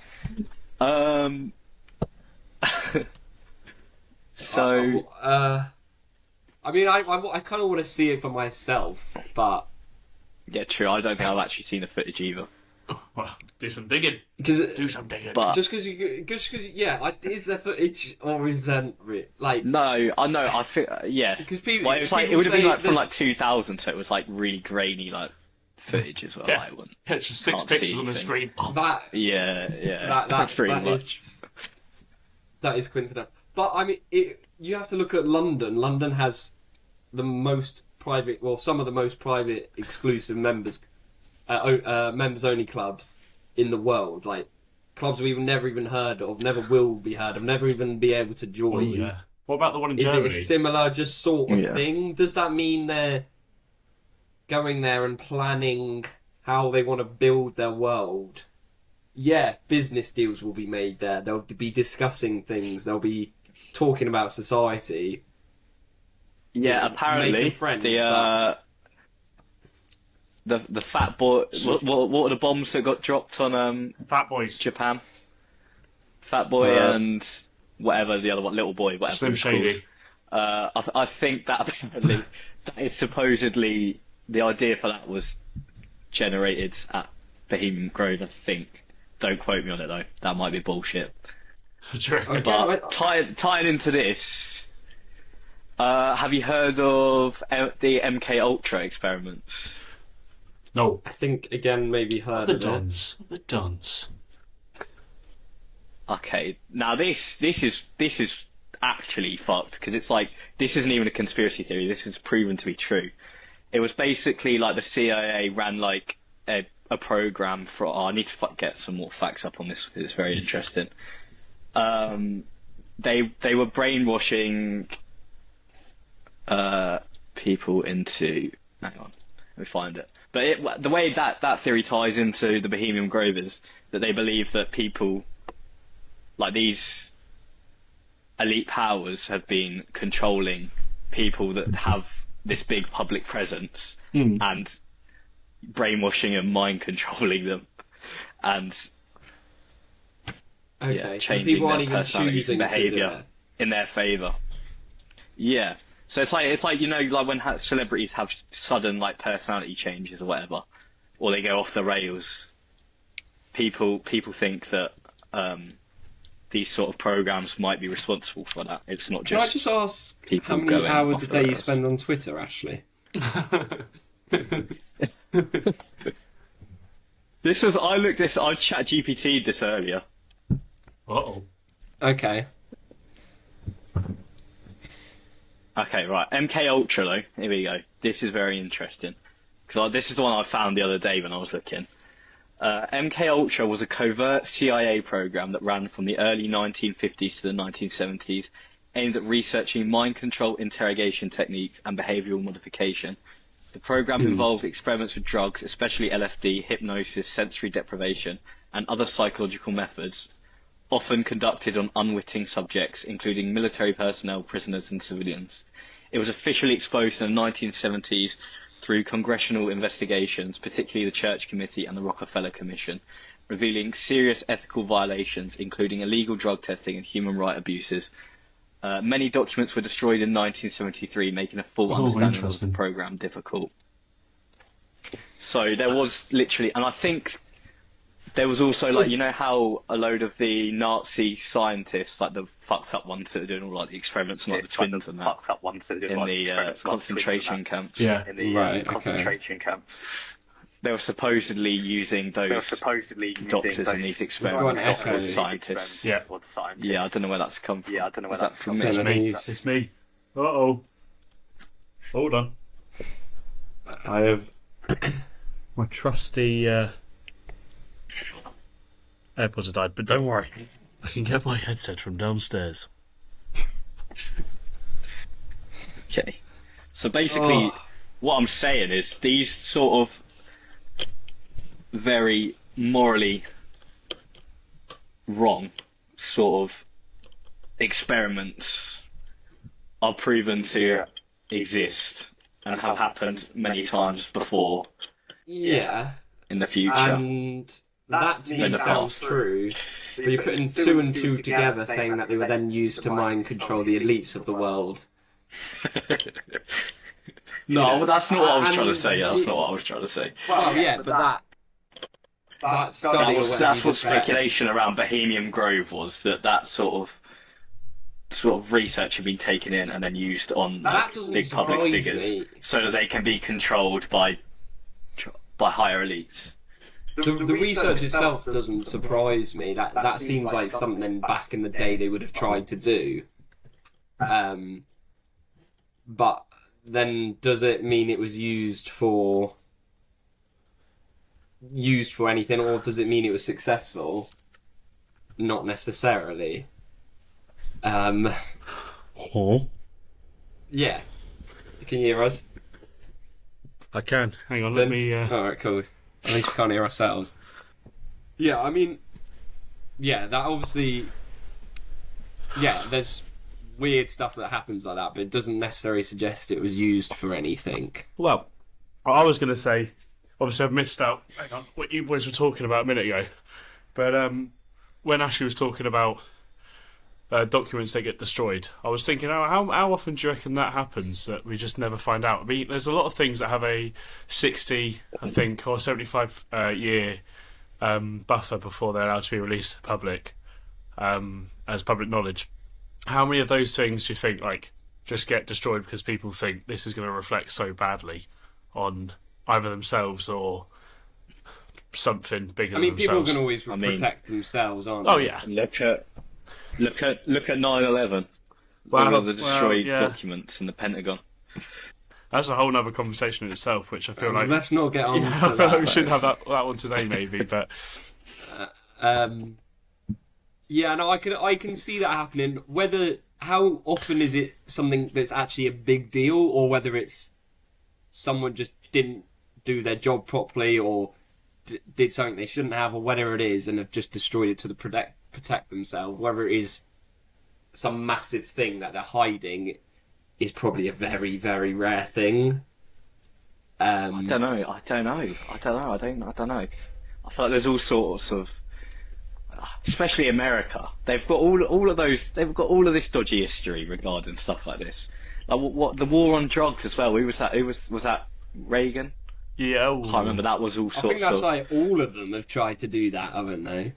So, I mean, I kind of want to see it for myself, but yeah, true. I don't think I've actually seen the footage either. Well, do some digging. Do some digging. But just because is there footage or isn't like? No, I know. I think yeah. Because people, well, it was like it would have been like from like 2000, so it was like really grainy like footage as well. Yeah, it's just 6 pixels on the screen. That that pretty much. That is coincidental. But I mean, you have to look at London. London has the most private, well, some of the most private, exclusive members only clubs in the world. Like clubs we've never even heard of, never will be heard of, never even be able to join. Oh, yeah. What about the one in Is Germany? it a similar just sort of thing? Does that mean they're going there and planning how they want to build their world? Yeah, business deals will be made there. They'll be discussing things. They'll be talking about society. Yeah, apparently friends, the fat boy. What were the bombs that got dropped on Fat Boys, Japan? Fat Boy and whatever the other one, Little Boy, whatever. Slim Shady. I think that apparently that is supposedly the idea for that was generated at Bohemian Grove. I think. Don't quote me on it though. That might be bullshit. But tying into this, have you heard of the MK Ultra experiments? No. I think again maybe heard of it. The Duns. Okay, now this is actually fucked because it's like this isn't even a conspiracy theory. This is proven to be true. It was basically like the CIA ran like a program for. I need to get some more facts up on this. It's very interesting. They were brainwashing people into. Hang on, let me find it. But the way that theory ties into the Bohemian Grove is that they believe that people, like these elite powers, have been controlling people that have this big public presence and brainwashing and mind controlling them, and changing their personalities and behaviour in their favour. Yeah, so it's like you know, like when celebrities have sudden like personality changes or whatever, or they go off the rails. People think that these sort of programs might be responsible for that. It's not just. Can I just ask people how many hours a day you spend on Twitter, Ashley? I chat GPT'd this earlier. Uh-oh. Okay, right. MK Ultra though. Here we go. This is very interesting because this is the one I found the other day when I was looking. MK Ultra was a covert CIA program that ran from the early 1950s to the 1970s, aimed at researching mind control, interrogation techniques, and behavioural modification. The program involved experiments with drugs, especially LSD, hypnosis, sensory deprivation, and other psychological methods, often conducted on unwitting subjects, including military personnel, prisoners, and civilians. It was officially exposed in the 1970s through congressional investigations, particularly the Church Committee and the Rockefeller Commission, revealing serious ethical violations, including illegal drug testing and human rights abuses. Many documents were destroyed in 1973, making a full understanding of the program difficult. So there was literally, and I think there was also, like, you know how a load of the Nazi scientists, like the fucked up ones that are doing all like the experiments and like the twins and that, in the concentration camps. Yeah. In the concentration camps. They were supposedly using those doctors in these experiments as scientists. Yeah. Yeah, I don't know where that's come from. Is that from me? It's me. Uh-oh. Hold on. I have my trusty AirPods have died, but don't worry. I can get my headset from downstairs. Okay. So basically, what I'm saying is these sort of very morally wrong sort of experiments are proven to exist and have happened many times before. Yeah. In the future. And that to me sounds true, but you're putting two and two together saying that they were then used to mind control the elites of the world. No, well, that's not what I was trying to say. That's not what I was trying to say. Well, yeah, but that study that's what speculation around Bohemian Grove was, that sort of research had been taken in and then used on big public figures so that they can be controlled by higher elites. The research itself doesn't surprise me. That seems like something back in the day they would have tried to do. But then does it mean it was used for anything, or does it mean it was successful? Not necessarily. Yeah. Can you hear us? I can. Hang on, Then, let me... Alright, cool. At least we can't hear ourselves. Yeah, I mean... Yeah, that obviously... Yeah, there's weird stuff that happens like that, but it doesn't necessarily suggest it was used for anything. Well, I was going to say... Obviously, I've missed out what you boys were talking about a minute ago. But when Ashley was talking about documents that get destroyed, I was thinking, how often do you reckon that happens, that we just never find out? I mean, there's a lot of things that have a 60, I think, or 75 year buffer before they're allowed to be released to the public as public knowledge. How many of those things do you think just get destroyed because people think this is going to reflect so badly on either themselves or something bigger than themselves? People can always protect themselves, aren't they? Oh yeah. Look at 9/11. All of the destroyed documents in the Pentagon. That's a whole other conversation in itself, which I feel like... Let's not get on to I feel like we shouldn't have that one today, maybe, but... Yeah, no, I can see that happening. How often is it something that's actually a big deal, or whether it's someone just didn't do their job properly, or did something they shouldn't have, or whatever it is, and have just destroyed it to protect themselves. Whether it is some massive thing that they're hiding is probably a very, very rare thing. I don't know. I feel like there's all sorts of, especially America. They've got all of those. They've got all of this dodgy history regarding stuff like this. Like what the war on drugs as well. Was that Reagan? Yeah. I can't remember. That was all sorts of. I think that's like all of them have tried to do that, haven't they?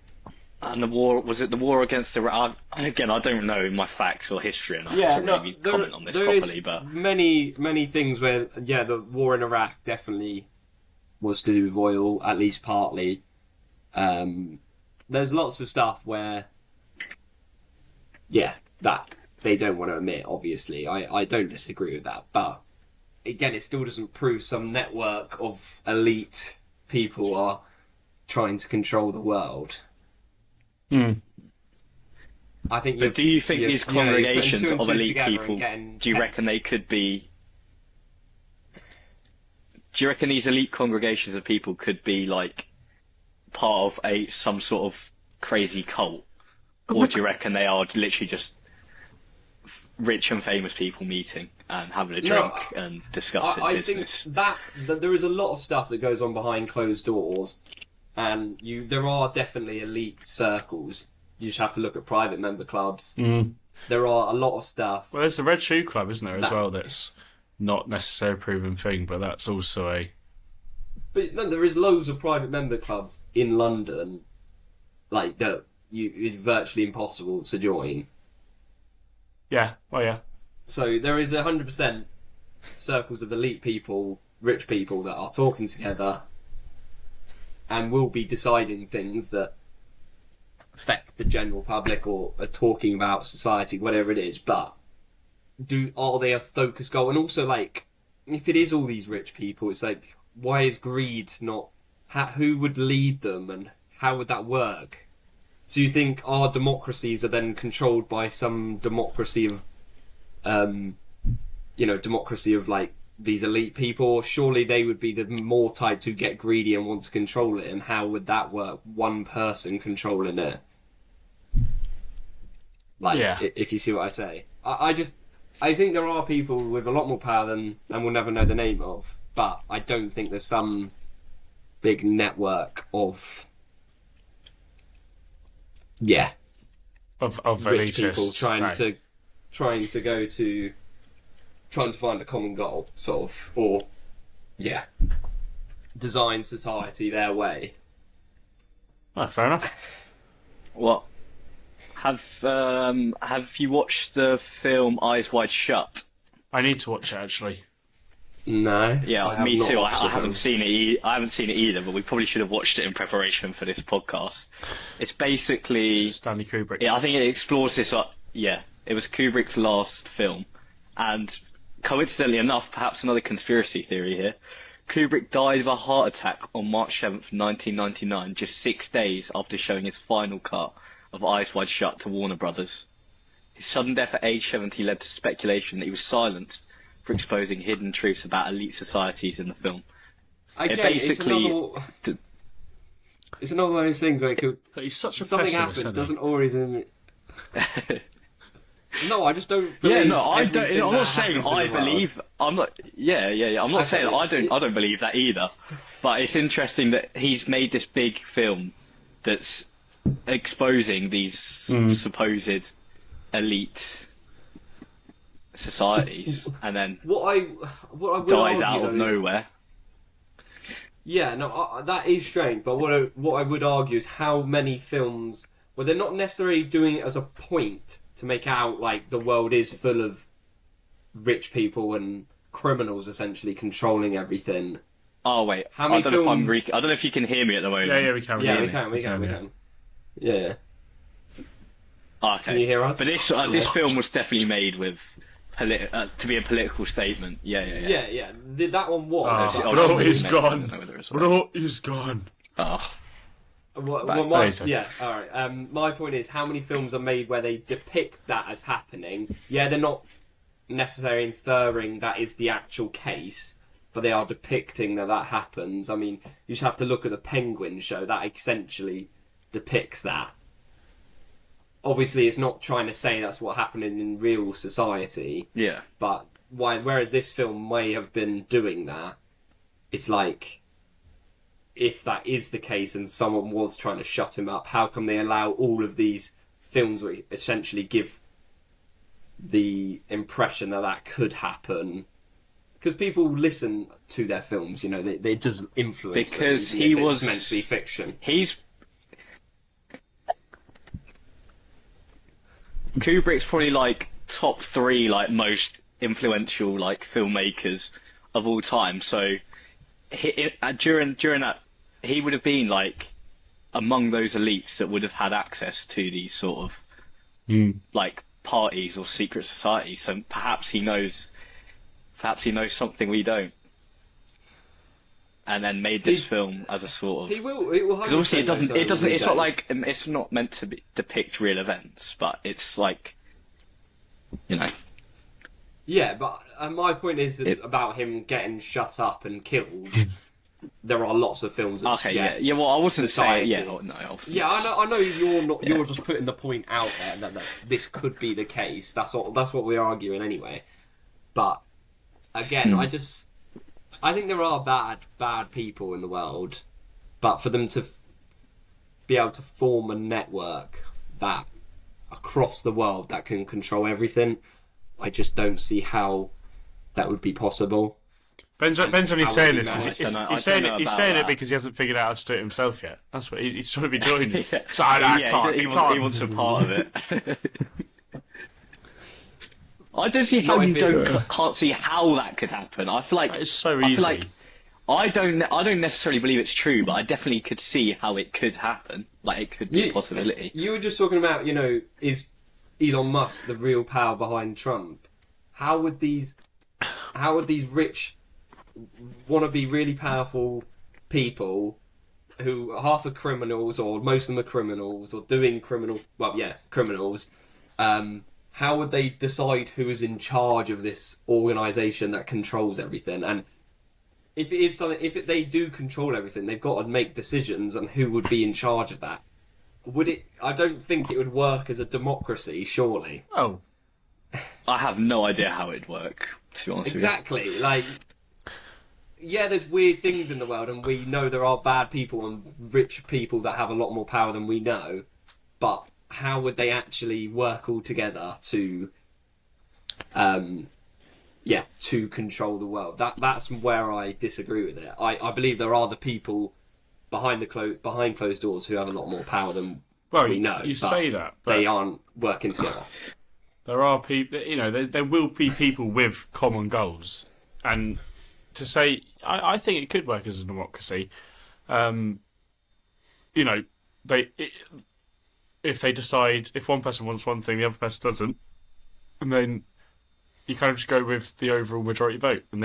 And the war, was it the war against Iraq? Again, I don't know my facts or history enough to really comment on this properly. But many things where the war in Iraq definitely was to do with oil, at least partly. There's lots of stuff where, that they don't want to admit. Obviously, I don't disagree with that, but again, it still doesn't prove some network of elite people are trying to control the world. I think. But do you think these congregations of elite people? Do you reckon they could be? Do you reckon these elite congregations of people could be like part of some sort of crazy cult, or do you reckon they are literally just rich and famous people meeting and having a drink and discussing business? I think that there is a lot of stuff that goes on behind closed doors. and there are definitely elite circles. You just have to look at private member clubs. There are a lot of stuff. Well, there's the Red Shoe Club, isn't there, as well? That's not necessarily a proven thing, but that's also a. But no, there is loads of private member clubs in London, like that. It's virtually impossible to join. Yeah. Oh, yeah. So there is 100% circles of elite people, rich people that are talking together, and will be deciding things that affect the general public or are talking about society, whatever it is. But are they a focus goal? And also, like, if it is all these rich people, it's like, why is greed not? Who would lead them, and how would that work? So you think our democracies are then controlled by some democracy of, democracy of like these elite people? Surely they would be the more type to get greedy and want to control it. And how would that work? One person controlling it. Like, if you see what I say, I think there are people with a lot more power and we'll never know the name of. But I don't think there's some big network of. Yeah, of rich elitists people trying to find a common goal, sort of, or design society their way. Oh, fair enough. What? Have you watched the film Eyes Wide Shut? I need to watch it actually. No. Yeah, me too. I haven't seen it. I haven't seen it either, but we probably should have watched it in preparation for this podcast. It's basically Stanley Kubrick. Yeah, I think it explores this. It was Kubrick's last film, and coincidentally enough, perhaps another conspiracy theory here. Kubrick died of a heart attack on March 7th, 1999, just 6 days after showing his final cut of Eyes Wide Shut to Warner Brothers. His sudden death at age 70 led to speculation that he was silenced for exposing hidden truths about elite societies in the film. It's another one of those things where it could. He's such a something pessimist, happened doesn't always. No, I just don't. Yeah, Believe no, I don't. I'm not saying happens in I the world. believe. I'm not. Yeah. I'm not saying I don't. I don't believe that either. But it's interesting that he's made this big film that's exposing these supposed elite societies, and then what I would dies argue, out of though, is- nowhere. Yeah, no, that is strange. But what I would argue is how many films where they're not necessarily doing it as a point to make out like the world is full of rich people and criminals essentially controlling everything. Oh wait, How many I don't know if I'm films- I don't know if you can hear me at the moment. Yeah, we can. Yeah, we can. Yeah. Oh, okay. Can you hear us? But this film was definitely made with to be a political statement. Yeah. That one was. Bro is I gone. don't know whether it's right. Bro is gone. Oh. Yeah, alright. My point is, how many films are made where they depict that as happening? Yeah, they're not necessarily inferring that is the actual case, but they are depicting that happens. I mean, you just have to look at the Penguin show, that essentially depicts that. Obviously, it's not trying to say that's what happened in real society, Yeah. but whereas this film may have been doing that, it's like, if that is the case and someone was trying to shut him up, how come they allow all of these films which essentially give the impression that could happen? Because people listen to their films, they just influence Because them, he if was it's meant to be fiction. Kubrick's probably like top 3 like most influential like filmmakers of all time. So during that, he would have been like among those elites that would have had access to these sort of like parties or secret societies. So perhaps he knows something we don't, and then made this film as a sort of. He will. Because obviously it doesn't. It's not like it's not meant to depict real events, but it's like, Yeah, but my point is that about him getting shut up and killed. There are lots of films that suggest. Yeah. Well, I wasn't society. saying. Yeah. No. Obviously Yeah, I know. You're not. You're just putting the point out there that this could be the case. That's what we're arguing anyway. But again, I think there are bad people in the world, but for them to be able to form a network that across the world that can control everything. I just don't see how that would be possible. Ben's only saying this because he's saying that. it because he hasn't figured out how to do it himself yet. That's what he's trying to be joining. Yeah. So He wants a part of it. I don't see how can't see how that could happen. I feel like it's so easy. I don't necessarily believe it's true, but I definitely could see how it could happen. Like, it could be a possibility. You were just talking about, is Elon Musk the real power behind Trump? How would these rich, wannabe really powerful people who half are criminals or most of them are criminals or doing criminals, how would they decide who is in charge of this organisation that controls everything? And if it is something, they do control everything, they've got to make decisions on who would be in charge of that. I don't think it would work as a democracy, surely. Oh. I have no idea how it'd work, to be honest with you. Exactly. Like, yeah, there's weird things in the world, and we know there are bad people and rich people that have a lot more power than we know, but how would they actually work all together to control the world? That's where I disagree with it. I believe there are the people behind closed doors who have a lot more power than we know. You say that, but they aren't working together. There are people, there will be people with common goals, and to say, I think it could work as a democracy. If they decide, if one person wants one thing, the other person doesn't, and then you kind of just go with the overall majority vote, and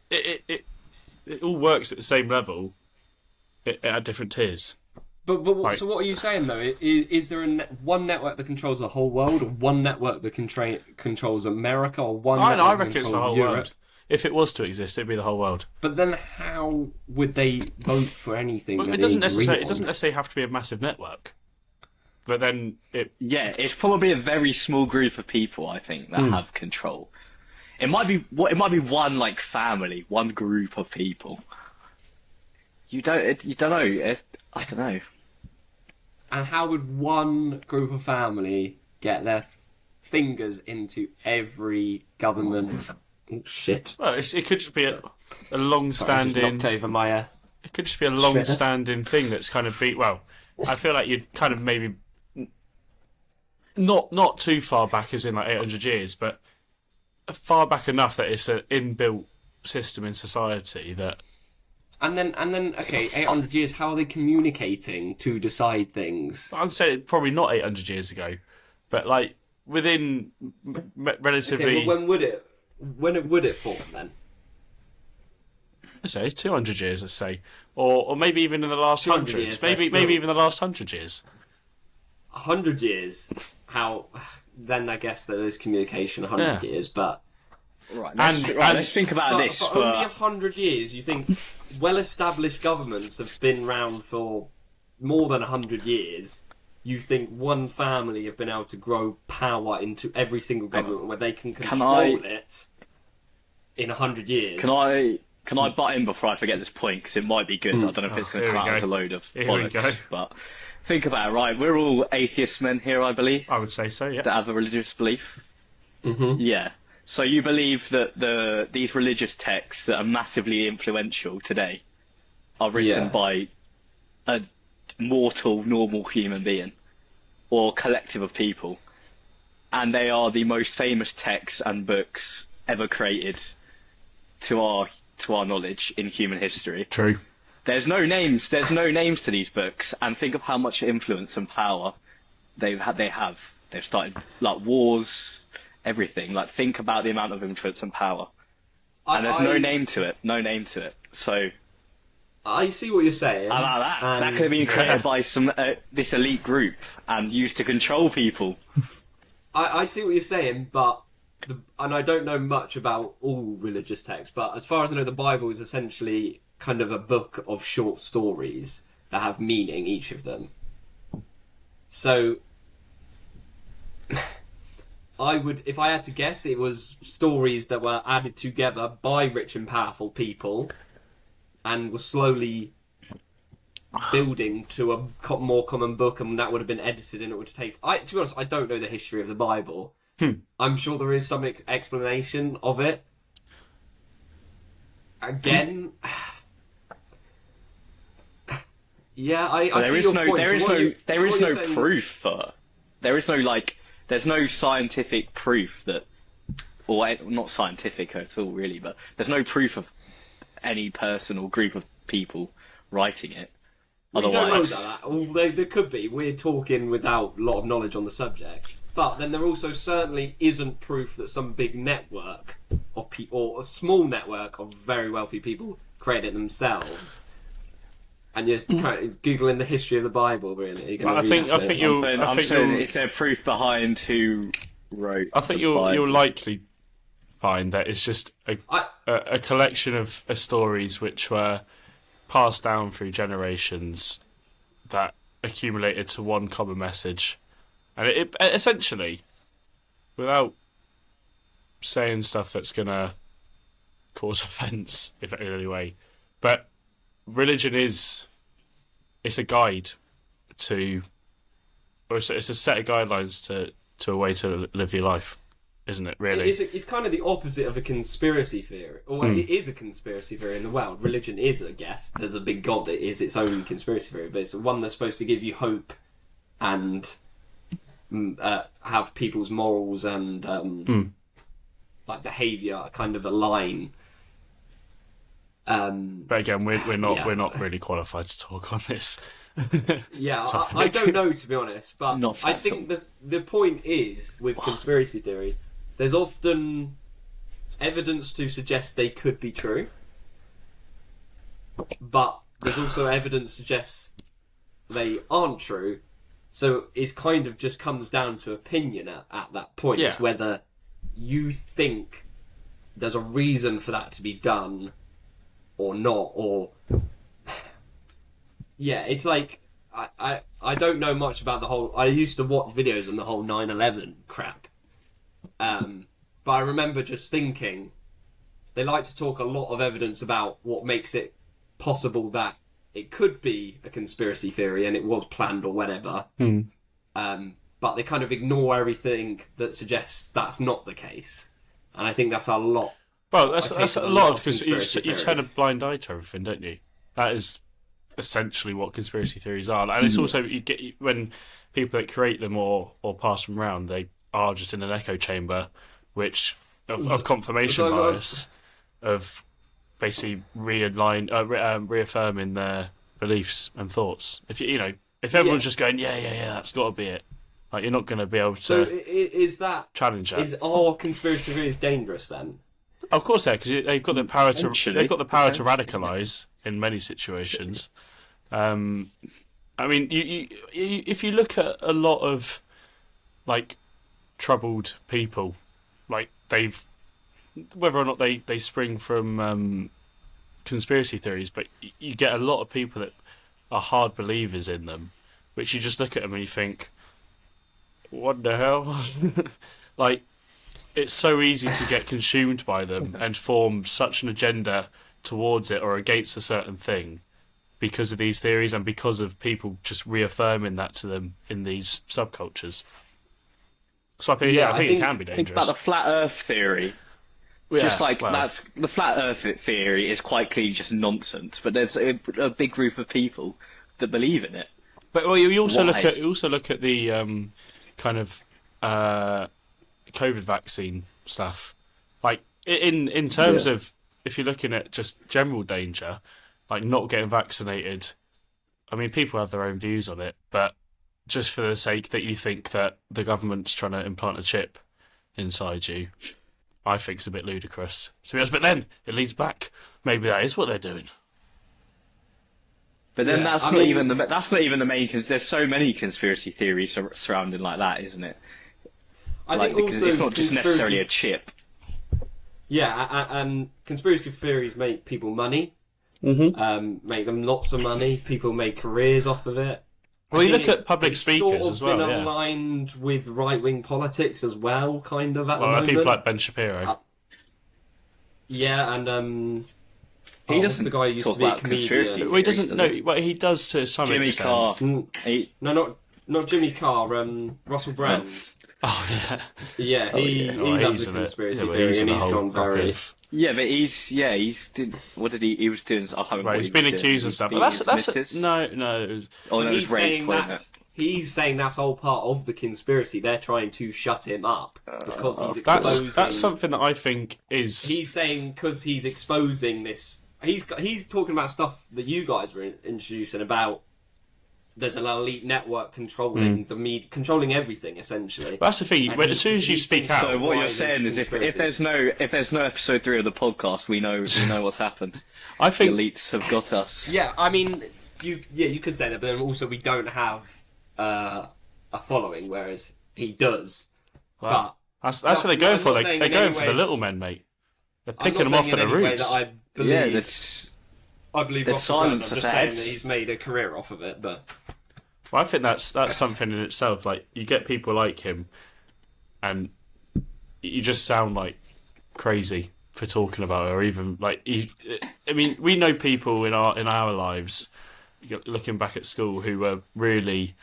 it all works at the same level, at different tiers. But so what are you saying though? Is there one network that controls the whole world, or one network that controls America, or one? I reckon it's the whole Europe? world. If it was to exist, it'd be the whole world. But then, how would they vote for anything? Well, it doesn't necessarily have to be a massive network. But then it's probably a very small group of people, I think, that have control. It might be one like family, one group of people. You don't know. I don't know. And how would one group of family get their fingers into every government? Oh, shit. Well, it could just be a long-standing. Sorry, I just knocked over my. It could just be a long-standing thing that's kind of Well, I feel like you'd kind of maybe not too far back, as in like 800 years, but far back enough that it's an inbuilt system in society that. And then, okay, 800 years, how are they communicating to decide things? I'm saying probably not 800 years ago, but like within relatively. Okay, well, when would it form then? I'd say 200 years, let's say, or maybe even in the last 100. Years, maybe even the last 100 years. 100 years? How? Then I guess there is communication 100 years, but. Right, let's think about this. For only 100 years, you think well-established governments have been around for more than 100 years. You think one family have been able to grow power into every single government where they can control it in 100 years. Can I butt in before I forget this point, because it might be good. I don't know if it's going to come out as a load of bollocks, but think about it, right? We're all atheist men here, I believe. I would say so, yeah. That have a religious belief. Mm-hmm. Yeah. So you believe that these religious texts that are massively influential today are written by a mortal, normal human being, or collective of people, and they are the most famous texts and books ever created to our knowledge in human history. True. There's no names to these books, and think of how much influence and power they have. They've started like wars. Everything. Like, think about the amount of influence and power. And there's no name to it. So I see what you're saying. That could have been created by some this elite group and used to control people. I see what you're saying, but and I don't know much about all religious texts, but as far as I know, the Bible is essentially kind of a book of short stories that have meaning, each of them. So I would, if I had to guess, it was stories that were added together by rich and powerful people and were slowly building to a more common book, and that would have been edited, and it would take. To be honest, I don't know the history of the Bible. I'm sure there is some explanation of it. Again, yeah, I see your point. There is no proof for. There is no there's no scientific proof that, or not scientific at all really, but there's no proof of any person or group of people writing it. Otherwise, we don't know that. Although there could be. We're talking without a lot of knowledge on the subject. But then there also certainly isn't proof that some big network of people, or a small network of very wealthy people, created it themselves. And you're kind of Googling the history of the Bible, really. I think is there proof behind who wrote? I think you'll likely find that it's just a collection of stories which were passed down through generations that accumulated to one common message. And it essentially, without saying stuff that's going to cause offence in any way, but religion it's a guide to, or it's a set of guidelines to a way to live your life, isn't it, really? It's kind of the opposite of a conspiracy theory. Or it is a conspiracy theory in the world. Religion is, I guess. There's a big god that is its own conspiracy theory, but it's one that's supposed to give you hope and have people's morals and like behaviour kind of align. But again, we're not really qualified to talk on this. Yeah, I don't know, to be honest, but I think the point is with conspiracy theories, there's often evidence to suggest they could be true, but there's also evidence to suggest they aren't true. So it kind of just comes down to opinion at that point. Yeah. It's whether you think there's a reason for that to be done or not, or yeah, it's like I don't know much about the whole. I used to watch videos on the whole 9/11 crap, but I remember just thinking they like to talk a lot of evidence about what makes it possible that it could be a conspiracy theory and it was planned or whatever. But they kind of ignore everything that suggests that's not the case, and I think that's a lot. Well, that's a lot of because you turn a blind eye to everything, don't you? That is essentially what conspiracy theories are, and it's also you get when people that create them or pass them around, they are just in an echo chamber, which of confirmation bias, of basically reaffirming their beliefs and thoughts. If if everyone's just going, yeah, that's got to be it. Like you're not going to be able to. So is that challenge that? Is all conspiracy theories dangerous then? Of course, yeah, because they've got the power to to radicalise in many situations. I mean, you if you look at a lot of like troubled people, like whether or not they spring from conspiracy theories, but you get a lot of people that are hard believers in them, which you just look at them and you think, what the hell? Like, it's so easy to get consumed by them and form such an agenda towards it or against a certain thing because of these theories and because of people just reaffirming that to them in these subcultures. So I think I think it can be dangerous. Think about the flat Earth theory. That's the flat Earth theory is quite clearly just nonsense, but there's a big group of people that believe in it. But you also look at the kind of COVID vaccine stuff. Like in terms of if you're looking at just general danger, like not getting vaccinated. I mean, people have their own views on it, but just for the sake that you think that the government's trying to implant a chip inside you, I think it's a bit ludicrous. To be honest, but then it leads back. Maybe that is what they're doing. But then that's not even the main. Because there's so many conspiracy theories surrounding like that, isn't it? I think also it's not just necessarily a chip. Yeah, and conspiracy theories make people money. Make them lots of money. People make careers off of it. Well, you look at public speakers as well. It's been aligned with right-wing politics as well, kind of at the moment. People like Ben Shapiro. Yeah, and He what's doesn't the guy who used talk to be a about conspiracy comedian? Well, he doesn't. theories, No, does he? well, he does to some Jimmy extent. Carr. Not Jimmy Carr. Russell Brand. Oh yeah. Yeah, he loves the conspiracy theory, and he's gone very. Yeah, but what did he was doing? I can't remember. Right, what he's he been was accused doing. of stuff. He But beat his that's missus. no. Oh no, it was He's rape, saying wasn't that's it? he's saying that's all part of the conspiracy. They're trying to shut him up because he's exposing. That's something that I think is. He's saying because he's exposing this. He's talking about stuff that you guys were introducing about. There's an elite network controlling the media, controlling everything essentially. But that's the thing. As soon as you speak out, So what you're saying is, if there's no episode 3 of the podcast, we know what's happened. I think The elites have got us. Yeah, I mean, you could say that, but then also we don't have a following, whereas he does. well, But that's what they're going I'm for. not saying They're in going any for way- the little men, mate. They're I'm picking not them off saying at in the any way roots. that I believe. Yeah, that's. I believe there's Russell Brand. I'm silence just ahead. saying that he's made a career off of it, but. Well, I think that's something in itself. Like, you get people like him, and you just sound like crazy for talking about it, or even like. I mean, we know people in our lives, looking back at school, who were really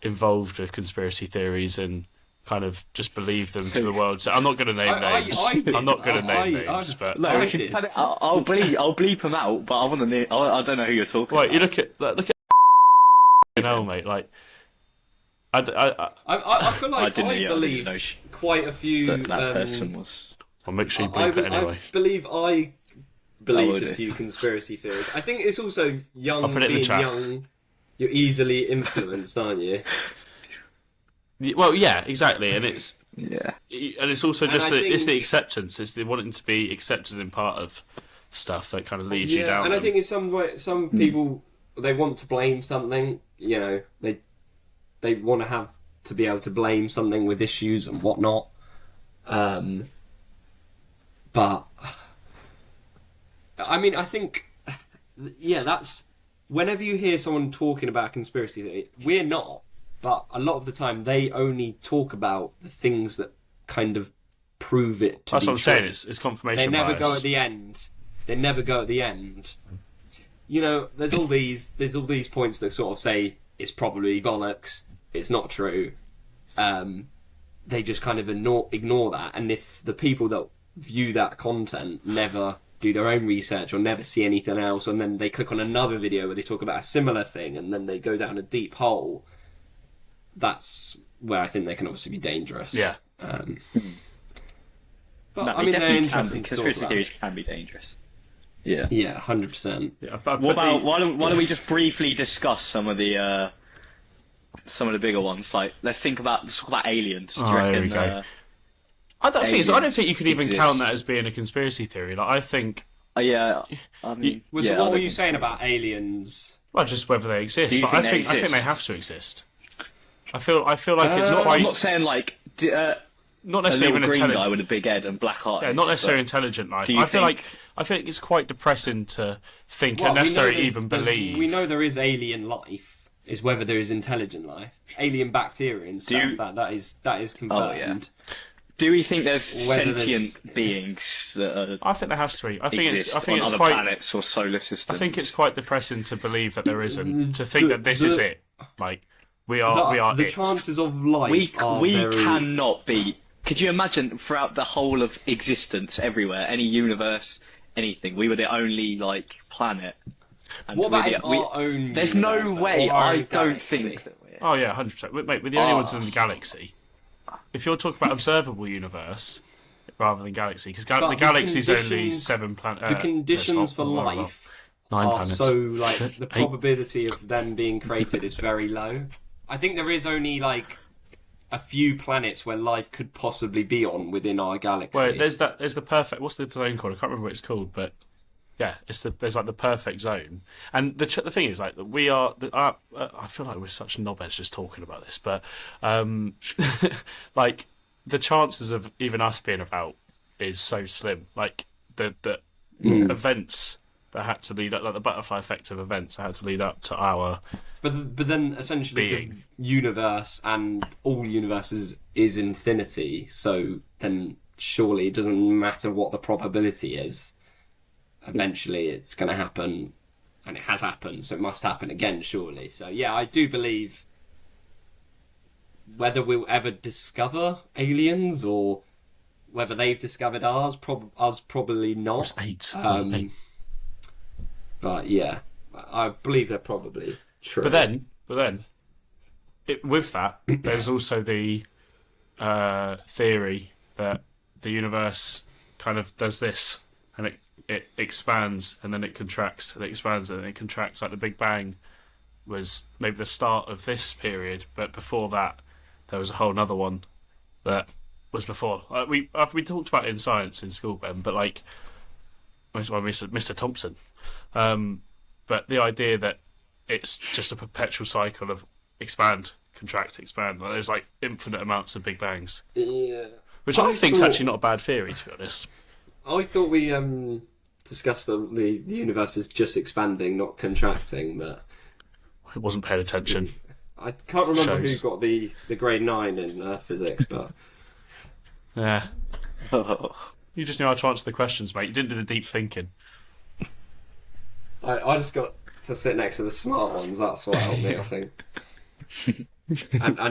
involved with conspiracy theories and kind of just believe them to the world. So I'm not going to name names. I'm not going to name names, but No, we can cut it. I'll bleep them out, but I want to. I don't know who you're talking wait, about. you look at mate. Like, I feel like I I didn't believed know quite a few. that person was. I'll make sure you bleep it anyway. I believe I believed would a it? few conspiracy theories. I think it's also young. I'll put it in the being chat. young, you're easily influenced, aren't you? Well, yeah, exactly, and it's also And just I it's the think- acceptance. It's the wanting to be accepted in part of stuff that kind of leads you down. and I them. think in some way, some people they want to blame something. You know, they want to have to be able to blame something with issues and whatnot. But I mean, I think that's whenever you hear someone talking about conspiracy theory, we're not. But a lot of the time, they only talk about the things that kind of prove it to That's be what I'm true. saying. It's confirmation They never bias. go at the end. They never go at the end. You know, there's all these points that sort of say it's probably bollocks. It's not true. They just kind of ignore that. And if the people that view that content never do their own research or never see anything else, and then they click on another video where they talk about a similar thing, and then they go down a deep hole, that's where I think they can obviously be dangerous. Yeah. But No, I mean, they're definitely interesting to talk conspiracy about. theories can be dangerous. Yeah. Yeah, 100%. Yeah, but What about the- why don't we just briefly discuss some of the bigger ones? Like let's talk about aliens. Do you Oh, here reckon? we go. I don't think you could even exist. count that as being a conspiracy theory. Like, I think, Yeah. I mean, What yeah, I were don't you think saying so. about aliens? well, just whether they exist. Do you Like, think I they think they exist? have to exist. I feel like it's I'm quite not saying like not a necessarily little even green guy intelligent. with a big head and black eyes. Yeah, not necessarily but- intelligent life. do you I feel think- like it's quite depressing to think Well, and we know necessarily there's- even there's- believe. We know there is alien life. Is whether there is intelligent life, alien bacteria and stuff. you- That is confirmed. Oh, yeah. Do we think there's Whether sentient beings that I think there has to be. I think exist it's on other quite. planets or solar systems? I think it's quite depressing to believe that there isn't. To think that this is the- it. Like we are the it. chances of life we are very... cannot be. Could you imagine throughout the whole of existence, everywhere, any universe, anything, we were the only like planet. And What about we're in the- we- our own There's universe, no though, way. or our I own don't galaxy? think that we're. Oh yeah, 100%. Mate, we're the only ones Oh. in the galaxy. If you're talking about observable universe rather than galaxy, because But the the galaxy's only conditions- 7 planets. The conditions for life 9 are planets. so like Is it the 8? probability of them being created is very low. I think there is only like a few planets where life could possibly be on within our galaxy. Well, there's the perfect. What's the zone called? I can't remember what it's called, but yeah, there's like the perfect zone. And the thing is, like, we are. I feel like we're such knobheads just talking about this, but like the chances of even us being about is so slim. Like the events that had to lead up, like the butterfly effect of events that had to lead up to our. But then essentially Being. the universe and all universes is infinity. So then surely it doesn't matter what the probability is. eventually it's going to happen, and it has happened, so it must happen again, surely. So yeah, I do believe whether we'll ever discover aliens or whether they've discovered us probably not. Eight. But yeah, I believe they're probably true. But then, with that, there's also the theory that the universe kind of does this, and it expands and then it contracts, and it expands and then it contracts. Like the Big Bang was maybe the start of this period, but before that, there was a whole other one that was before. We talked about it in science in school, Ben, but like, Mr. Thompson. But the idea that it's just a perpetual cycle of expand, contract, expand. Like, there's like infinite amounts of Big Bangs. Yeah. Which I think's actually not a bad theory, to be honest. I thought we discussed the universe is just expanding, not contracting, but I wasn't paying attention. I can't remember Shows. who got the grade 9 in Earth physics, but Yeah. You just knew how to answer the questions, mate. You didn't do the deep thinking. I just got to sit next to the smart ones. That's what helped me, I think. and I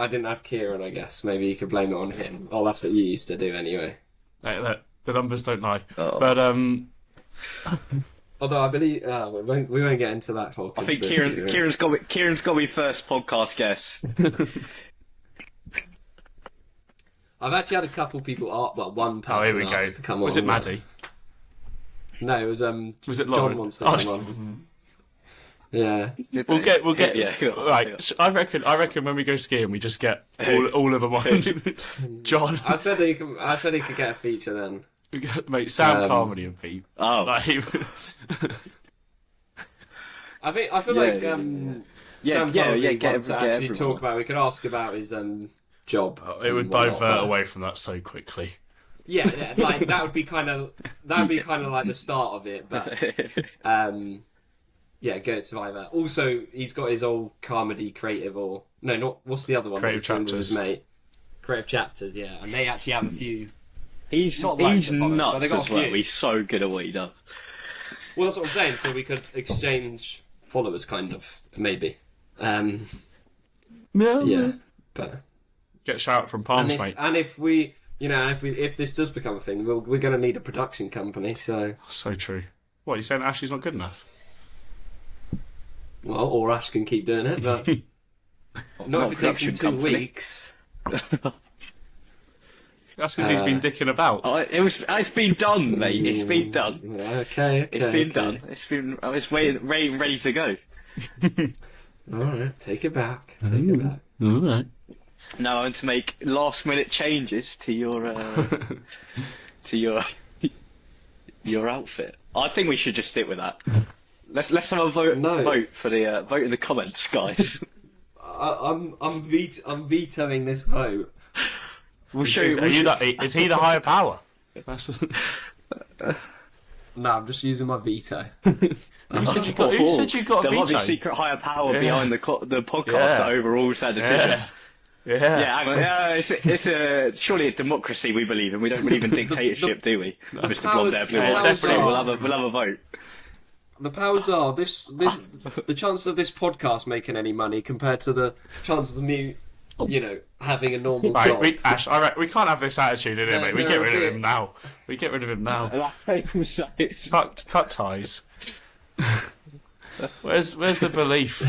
didn't have Kieran, I guess. Maybe you could blame it on him. Oh, that's what you used to do anyway. The numbers don't lie. Oh. But Although I believe we won't get into that whole. I think conspiracy Kieran's got me first podcast guest. I've actually had a couple people, one person here we go. asked to come on. Was it Maddie? No, it was Was it John Lauren? wants to come on. Yeah. We'll get. Yeah. Right. I reckon when we go skiing, we just get all of them on. John. I said he could get a feature then. Mate, Sam Carmody and Pete. Oh. Like, I feel like Sam get to actually everyone. talk about. We could ask about his job. it would and whatnot, divert but- away from that so quickly. Yeah, like that would be kind of like the start of it, but yeah, get it to either. Also, he's got his old comedy creative, or no, not what's the other one? Creative that he's doing with Chapters. his mate. Creative Chapters, yeah, and they actually have a few. He's Not like he's the followers, but nuts they got as a well. few. He's so good at what he does. Well, that's what I'm saying. So we could exchange followers, kind of, maybe. Yeah, but Get a shout out from Palms, mate. and if we, if this does become a thing, we're going to need a production company. So, So true. What, you saying Ashley's not good enough? well, or Ash can keep doing it, but not if it takes him 2 weeks. That's because he's been dicking about. It's been done, mate. It's been done. Yeah, okay. It's been done. It's ready to go. All right, take it back. Take it back. All right. Now I want to make last minute changes to your your outfit. I think we should just stick with that. Let's have a vote. No. Vote for the vote in the comments, guys. I'm vetoing this vote. We'll show you. Is he the higher power? That's... No, I'm just using my veto. Who said you got a There might be veto? a secret higher power Yeah. behind the podcast Yeah. that overrules that decision. Yeah. Yeah, hang on. It's surely a democracy we believe in. We don't believe in dictatorship, do we, Mr. powers- Blonde Blue? the powers Definitely, are- we'll have a vote. The powers are the chances of this podcast making any money compared to the chances of me, having a normal job. Right, Ash, we can't have this attitude in here, mate. We no, get rid of yeah. him now. We get rid of him now. Cut ties. Where's the belief?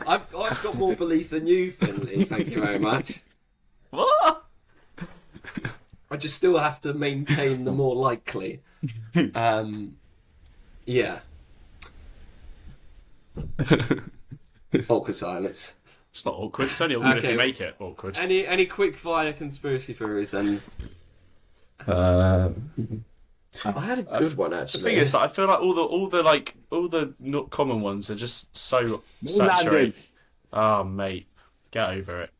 I've got more belief than you, Finley. Thank you very much. What? I just still have to maintain the more likely. Yeah. Awkward silence. It's not awkward. It's only awkward if Okay. you make it awkward. Any quick fire conspiracy theories then? I had a good one The actually. thing is, that I feel like all the not common ones are just so saturated. Oh, mate, get over it.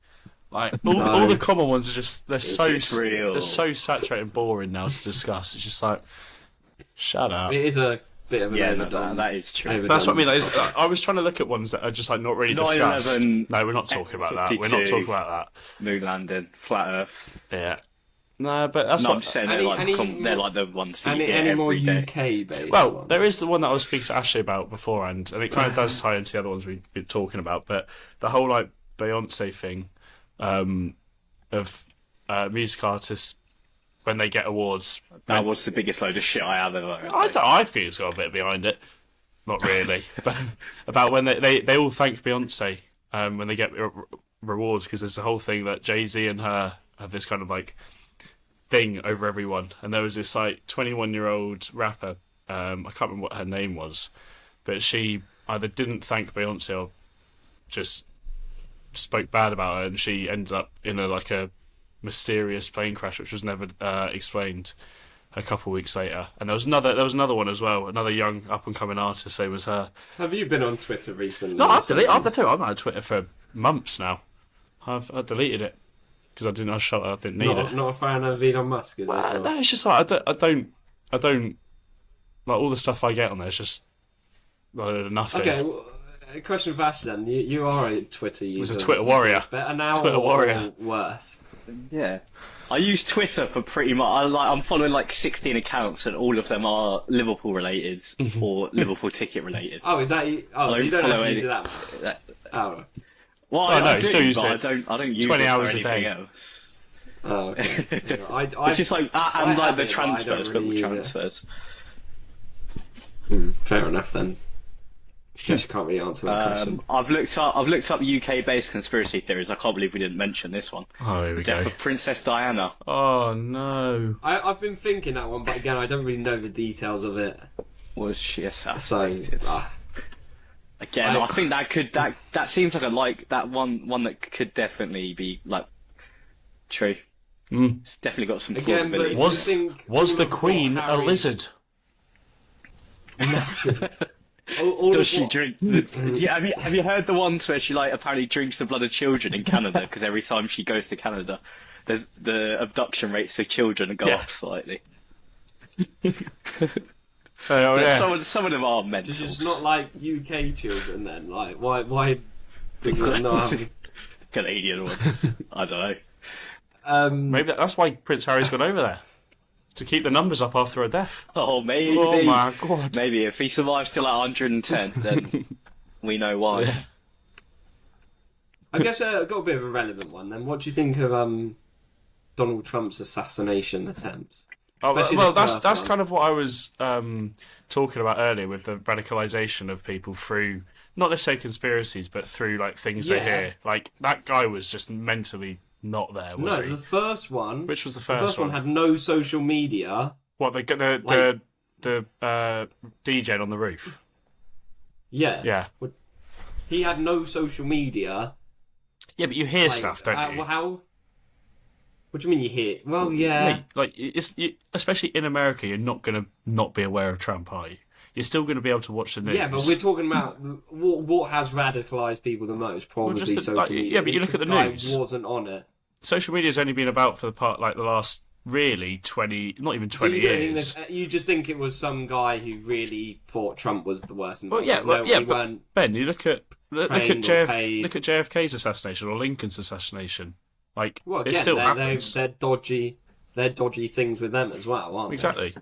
Like all the common ones are just they're so saturated and boring now to discuss. It's just like, shut up. It is a bit of an Yeah, overdone. that is true. overdone That's what I mean. I was trying to look at ones that are just like not really discussed. 9/11, No, we're not talking about that. We're not talking about Moon landing, flat Earth. that. Yeah. No, but that's No, what I'm just saying they're like the ones that you hear any more every day. UK based? Well, there is the one that I was speaking to Ashley about beforehand, and it kind of does tie into the other ones we've been talking about. But the whole like Beyonce thing of music artists when they get awards. That was the biggest load of shit I have ever heard. I think it's got a bit behind it. Not really, but about when they all thank Beyonce when they get rewards, because there's the whole thing that Jay-Z and her have this kind of like thing over everyone, and there was this like 21-year-old rapper, I can't remember what her name was, but she either didn't thank Beyonce or just spoke bad about her, and she ended up in a mysterious plane crash which was never explained a couple of weeks later. And there was another one as well, another young up and coming artist. Say was her. Have you been on Twitter recently? No, I've deleted. I've had Twitter for months now. I've deleted it because I didn't need it. Not a fan of Elon Musk, is it? No, it's just like I don't like all the stuff I get on there. It's just nothing. Okay, well, a question for Ash then. You are a Twitter user. Was a Twitter warrior. Better now Twitter warrior. or worse? Yeah, I use Twitter for pretty much. I'm following like 16 accounts, and all of them are Liverpool related or Liverpool ticket related. Oh, is that? So you don't actually use that one? Oh. Well, I still use it. I don't use 20 it hours for a day. anything else. Oh, okay. It's just like and like the transfers, really football transfers. Fair enough then. Guess you can't really answer that question. I've looked up UK-based conspiracy theories. I can't believe we didn't mention this one. Oh, here we go. Death of Princess Diana. Oh no. I've been thinking that one, but again, I don't really know the details of it. Was she So, assassinated? Again, I think that seems like that one that could definitely be like true. It's definitely got some Again, plausibility. but- Was the all of Queen what a Harry's- lizard? Does she drink? Have you heard the ones where she like apparently drinks the blood of children in Canada because every time she goes to Canada, the abduction rates of children go up slightly. Oh yeah. Some of them are mental. It's just not like UK children then. Like, why does it not have... Canadian one. I don't know. Maybe that's why Prince Harry's gone over there. To keep the numbers up after her death. Oh, maybe. Oh my god. Maybe if he survives till at 110, then we know why. Yeah. I guess I've got a bit of a relevant one then. What do you think of Donald Trump's assassination attempts? Oh, Especially well, the that's first one. kind of what I was talking about earlier with the radicalisation of people through not necessarily conspiracies, but through like things they Yeah. hear. Like that guy was just mentally not there, was No, he? the first one... Which was the The first first one one? had no social media. What the DJ on the roof? Yeah. Yeah, He had no social media. yeah, but you hear Like, stuff, don't you? How? What do you mean you hear? Well, yeah. Mate, like especially in America, you're not gonna not be aware of Trump, are you? You're still going to be able to watch the news. Yeah, but we're talking about what has radicalised people the most. Probably just social like, media. yeah, but you This look at the guy news. Wasn't on it. Social media's only been about for the last really 20, not even 20 you don't think years. you just think it was some guy who really thought Trump was the worst. In the Well, yeah, world. well, yeah, we but weren't Ben, you look at trained or paid. look at JFK's assassination or Lincoln's assassination. Like Well, it again, still they're happens. they're dodgy things with them as well, aren't Exactly. they?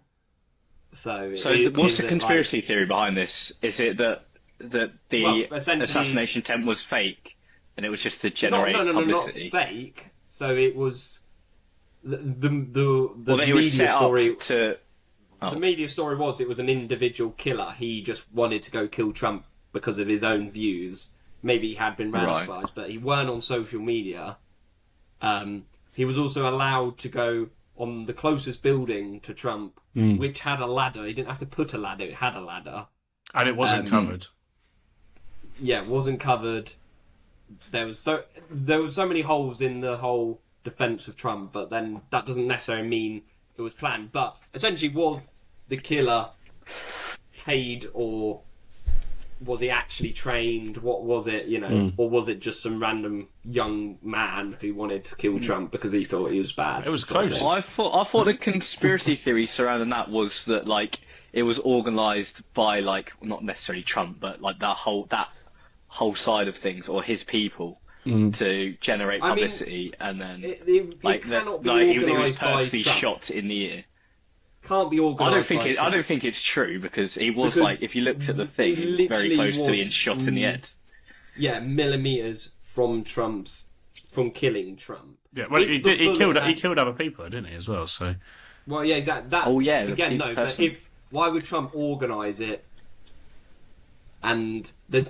So What's is the it conspiracy theory behind this? Is it that the Well, essentially- assassination attempt was fake and it was just to Like, generate no, publicity? not fake. So it was the Well, that it was media set story. up to. The media story was it was an individual killer. He just wanted to go kill Trump because of his own views. Maybe he had been radicalised, Right. but he weren't on social media. He was also allowed to go on the closest building to Trump, which had a ladder. He didn't have to put a ladder; it had a ladder. And it wasn't covered. Yeah, it wasn't covered. There was so many holes in the whole defense of Trump, but then that doesn't necessarily mean it was planned. But essentially, was the killer paid, or was he actually trained? What was it, or was it just some random young man who wanted to kill Trump because he thought he was bad? It was sort of close. thing? I thought the conspiracy theory surrounding that was that like it was organised by like not necessarily Trump, but like that whole side of things or his people, to generate publicity, and then it cannot be he was organised by purposely Trump. shot in the ear. Can't be organised. I don't think it's true, because he was if you looked at the thing, he was very close to being shot in the head. Yeah, millimeters from killing Trump. Yeah, well, he killed other people, didn't he, as well? So. Well, yeah, exactly. That, again, no. But why would Trump organise it? And the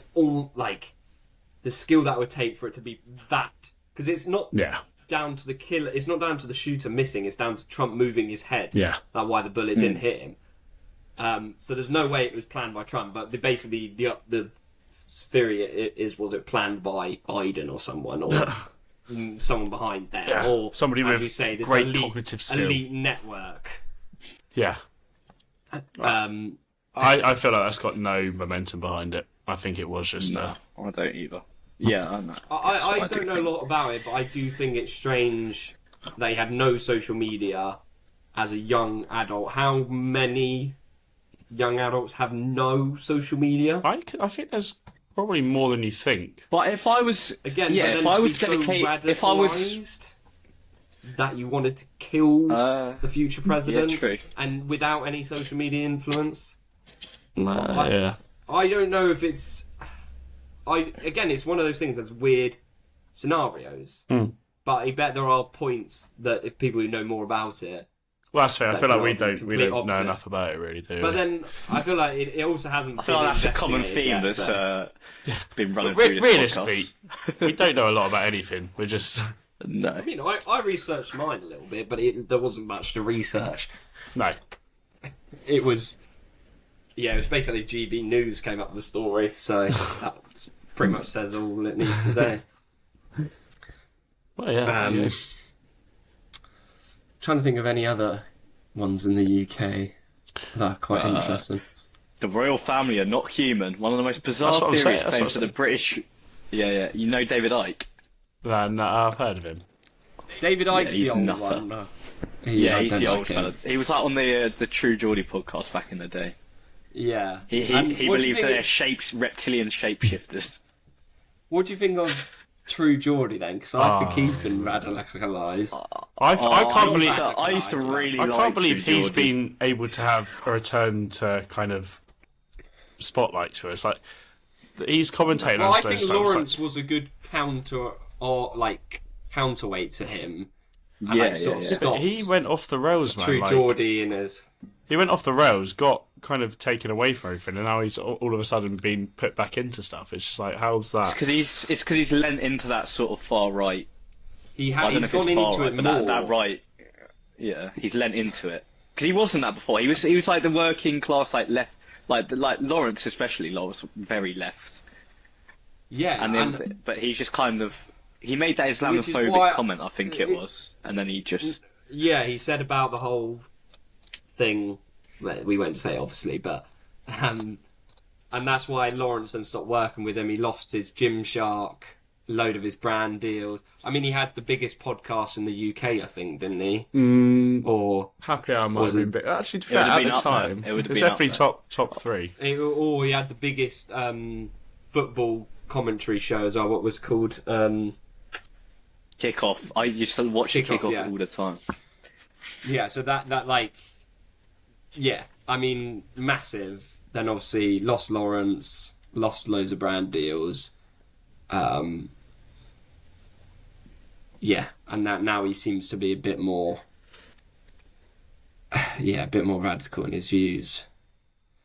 skill that would take for it to be that, because it's not down to the killer. It's not down to the shooter missing. It's down to Trump moving his head. Yeah, that's why the bullet didn't hit him. So there's no way it was planned by Trump. But basically, the theory was it planned by Biden or someone, or someone behind there, or somebody with you say, this great cognitive skill, elite network. Yeah. I feel like that's got no momentum behind it. I think it was just. I don't either. Yeah, I know. I don't know a lot about it, but I do think it's strange that he had no social media as a young adult. How many young adults have no social media? I think there's probably more than you think. But if I was if I was dedicated, if I was that you wanted to kill the future president, true. And without any social media influence, yeah. I don't know if it's. It's one of those things that's weird scenarios. But I bet there are points that if people who know more about it. Well, that's fair. I feel like we don't know enough about it, really, do we? But then I feel like it also hasn't. I feel like that's a common theme that's been running through this realistically, podcast. We don't know a lot about anything. We're just no. I mean, I researched mine a little bit, but there wasn't much to research. No, it was. Yeah, it was basically GB News came up with the story, so that pretty much says all it needs to say. Well, yeah. Trying to think of any other ones in the UK that are quite interesting. The royal family are not human. One of the most bizarre theories claims that the British. Yeah, you know David Icke. No, I've heard of him. David Icke's the old nutter. one. He's the old fella. He was on the True Geordie podcast back in the day. Yeah. He believes they're reptilian shapeshifters. What do you think of True Geordie then? Because I think he's been radicalised. I can't believe. I used to really. I can't believe True he's Geordie. been able to have a return to kind of spotlight to us. Like he's commentating on I those think Lawrence was a good counterweight to him. And stopped he went off the rails, man. True Geordie in his. He went off the rails, got kind of taken away from everything, and now he's all of a sudden being put back into stuff. It's just like, how's that? It's because he's lent into that sort of far right. He's gone into it more. That right, yeah, he's lent into it because he wasn't that before. He was like the working class, like left, like Lawrence especially. Lawrence very left. Yeah, but he's just kind of he made that Islamophobic comment, I think it was, and then he just he said about the whole thing. We won't say obviously, but and that's why Lawrence then stopped working with him. He lost his Gymshark, a load of his brand deals. I mean, he had the biggest podcast in the UK, I think, didn't he? Or Happy Hour might have been big. Actually, to be fair, at the time, it was definitely top three. Or he had the biggest football commentary show as well. What was it called? Kickoff. I used to watch Kickoff all the time. Yeah, so that like. Yeah, I mean, massive. Then obviously lost Lawrence, lost loads of brand deals. And that now he seems to be a bit more, a bit more radical in his views.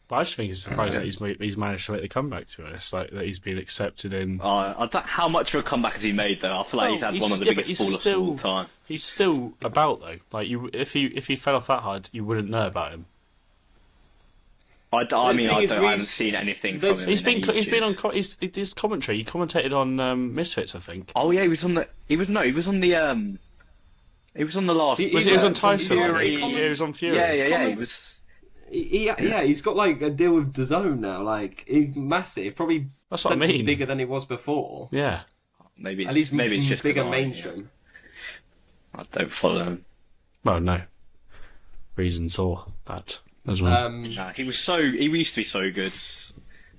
But I just think it's surprising that he's managed to make the comeback, to be honest. Like, that he's been accepted in... I don't how much of a comeback has he made, though? I feel like he's had one of the biggest fall-offs of all time. He's still about, though. Like, if he fell off that hard, you wouldn't know about him. I haven't seen anything from him. He's been on his commentary. He commentated on Misfits, I think. Oh yeah, he was on the last. He was on Tyson. He was on Fury. Yeah. He was. He's got like a deal with DAZN now. Like he's massive, probably. That's what I mean. Bigger than he was before. Yeah. Maybe it's just bigger mainstream. I don't follow him. Well, no. Reasons or that as well. He used to be so good.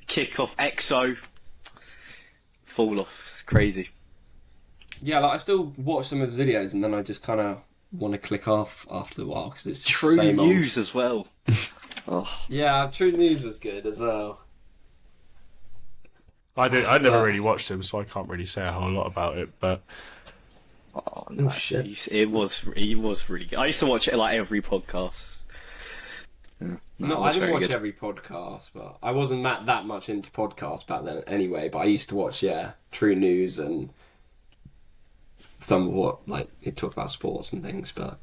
Kick off, EXO, fall off. It's crazy. Yeah, like I still watch some of his videos, and then I just kind of want to click off after a while because it's just True same old. News as well. Oh. Yeah, True News was good as well. I never really watched him, so I can't really say a whole lot about it. But Oh, no, shit. It was really good. I used to watch it like every podcast. Yeah, No, it I was didn't very watch good. every podcast, but I wasn't that much into podcasts back then anyway. But I used to watch, True News and somewhat like it talked about sports and things, but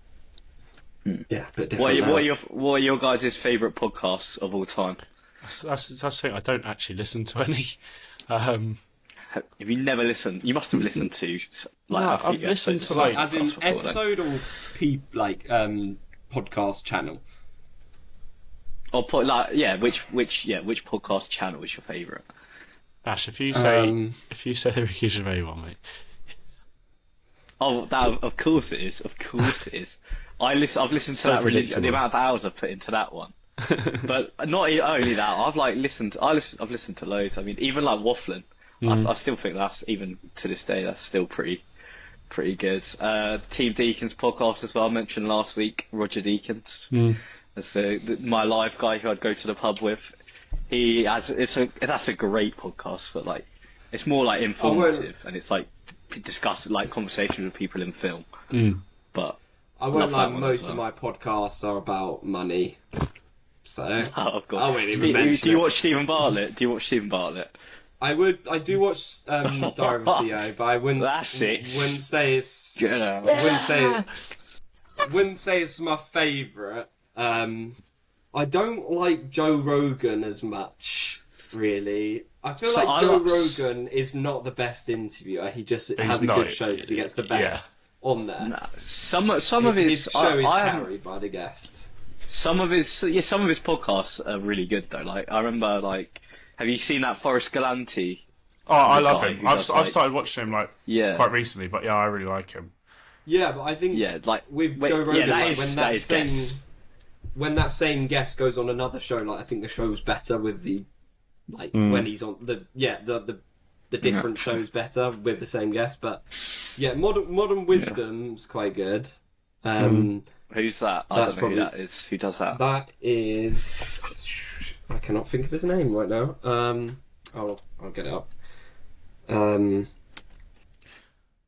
yeah, a bit different. What are your guys' favourite podcasts of all time? that's the thing. I don't actually listen to any. Have you never listened? You must have listened to like No, a few I've listened episodes to, of like- As in podcasts before, then. episode or podcast channel. Or put like which podcast channel is your favourite? Ash, if you say Um, the Ricky Gervais one, mate. Oh, that of course it is. Of course it is. I've listened to So that predictable. the amount of hours I've put into that one. But not only that, I've listened to loads. I mean, even like waffling, I still think that's, even to this day, that's still pretty good. Team Deacon's podcast as well. I mentioned last week, Roger Deakins. That's my live guy who I'd go to the pub with. That's a great podcast, but like it's more like informative and it's like discuss like conversations with people in film. But I won't love lie, that one most as of well. my podcasts are about money. So Oh god! I won't even mention do you it. watch Stephen Bartlett? Do you watch Stephen Bartlett? I do watch Diary of a CEO, but I wouldn't wouldn't say it's Get out. wouldn't say it's my favourite. I don't like Joe Rogan as much, really. I feel So like I Joe like- Rogan is not the best interviewer. He just has a not, good show because he gets the best on there. Some of His his show is I haven't- carried by the guest. Some of his podcasts are really good though. Like I remember, have you seen that Forrest Galante? Oh, I The love guy him. who I've does, like- started watching him Yeah. quite recently, but yeah, I really like him. Yeah, but I think with Joe Rogan, when that same guest goes on another show, I think the show's better with the when he's on the different shows better with the same guest. But yeah, Modern Wisdom's quite good. Who's that? I That's don't know who probably- that is. Who does that? That is, I cannot think of his name right now. I'll get it up.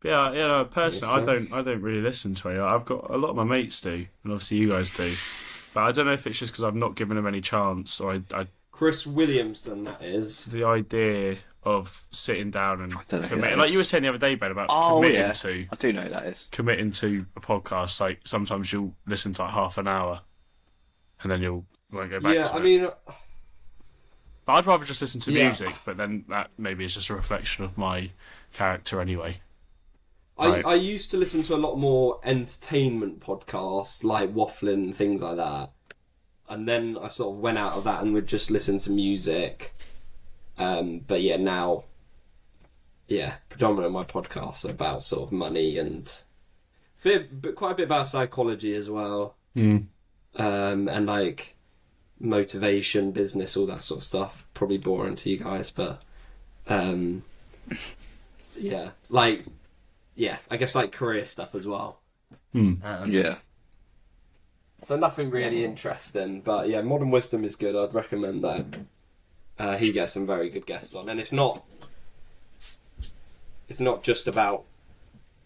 Yeah, personally, Yes, sir. I don't really listen to it. I've got a lot of my mates do, and obviously you guys do. But I don't know if it's just because I've not given them any chance, or I Chris Williamson, that is. the idea of sitting down and don't know who committing, that like is. you were saying the other day, Ben, about Oh committing yeah, to I do know who that is. committing to a podcast. Like sometimes you'll listen to like half an hour, and then you won't go back Yeah, to I it. mean, But I'd rather just listen to Yeah. music, but then that maybe is just a reflection of my character anyway. I Right. used to listen to a lot more entertainment podcasts, like waffling and things like that. And then I sort of went out of that and would just listen to music. But yeah, now, predominantly my podcasts are about sort of money and but quite a bit about psychology as well. And like motivation, business, all that sort of stuff. Probably boring to you guys, but I guess like career stuff as well. Yeah. So nothing really interesting, but yeah, Modern Wisdom is good. I'd recommend that. He gets some very good guests on, and it's not just about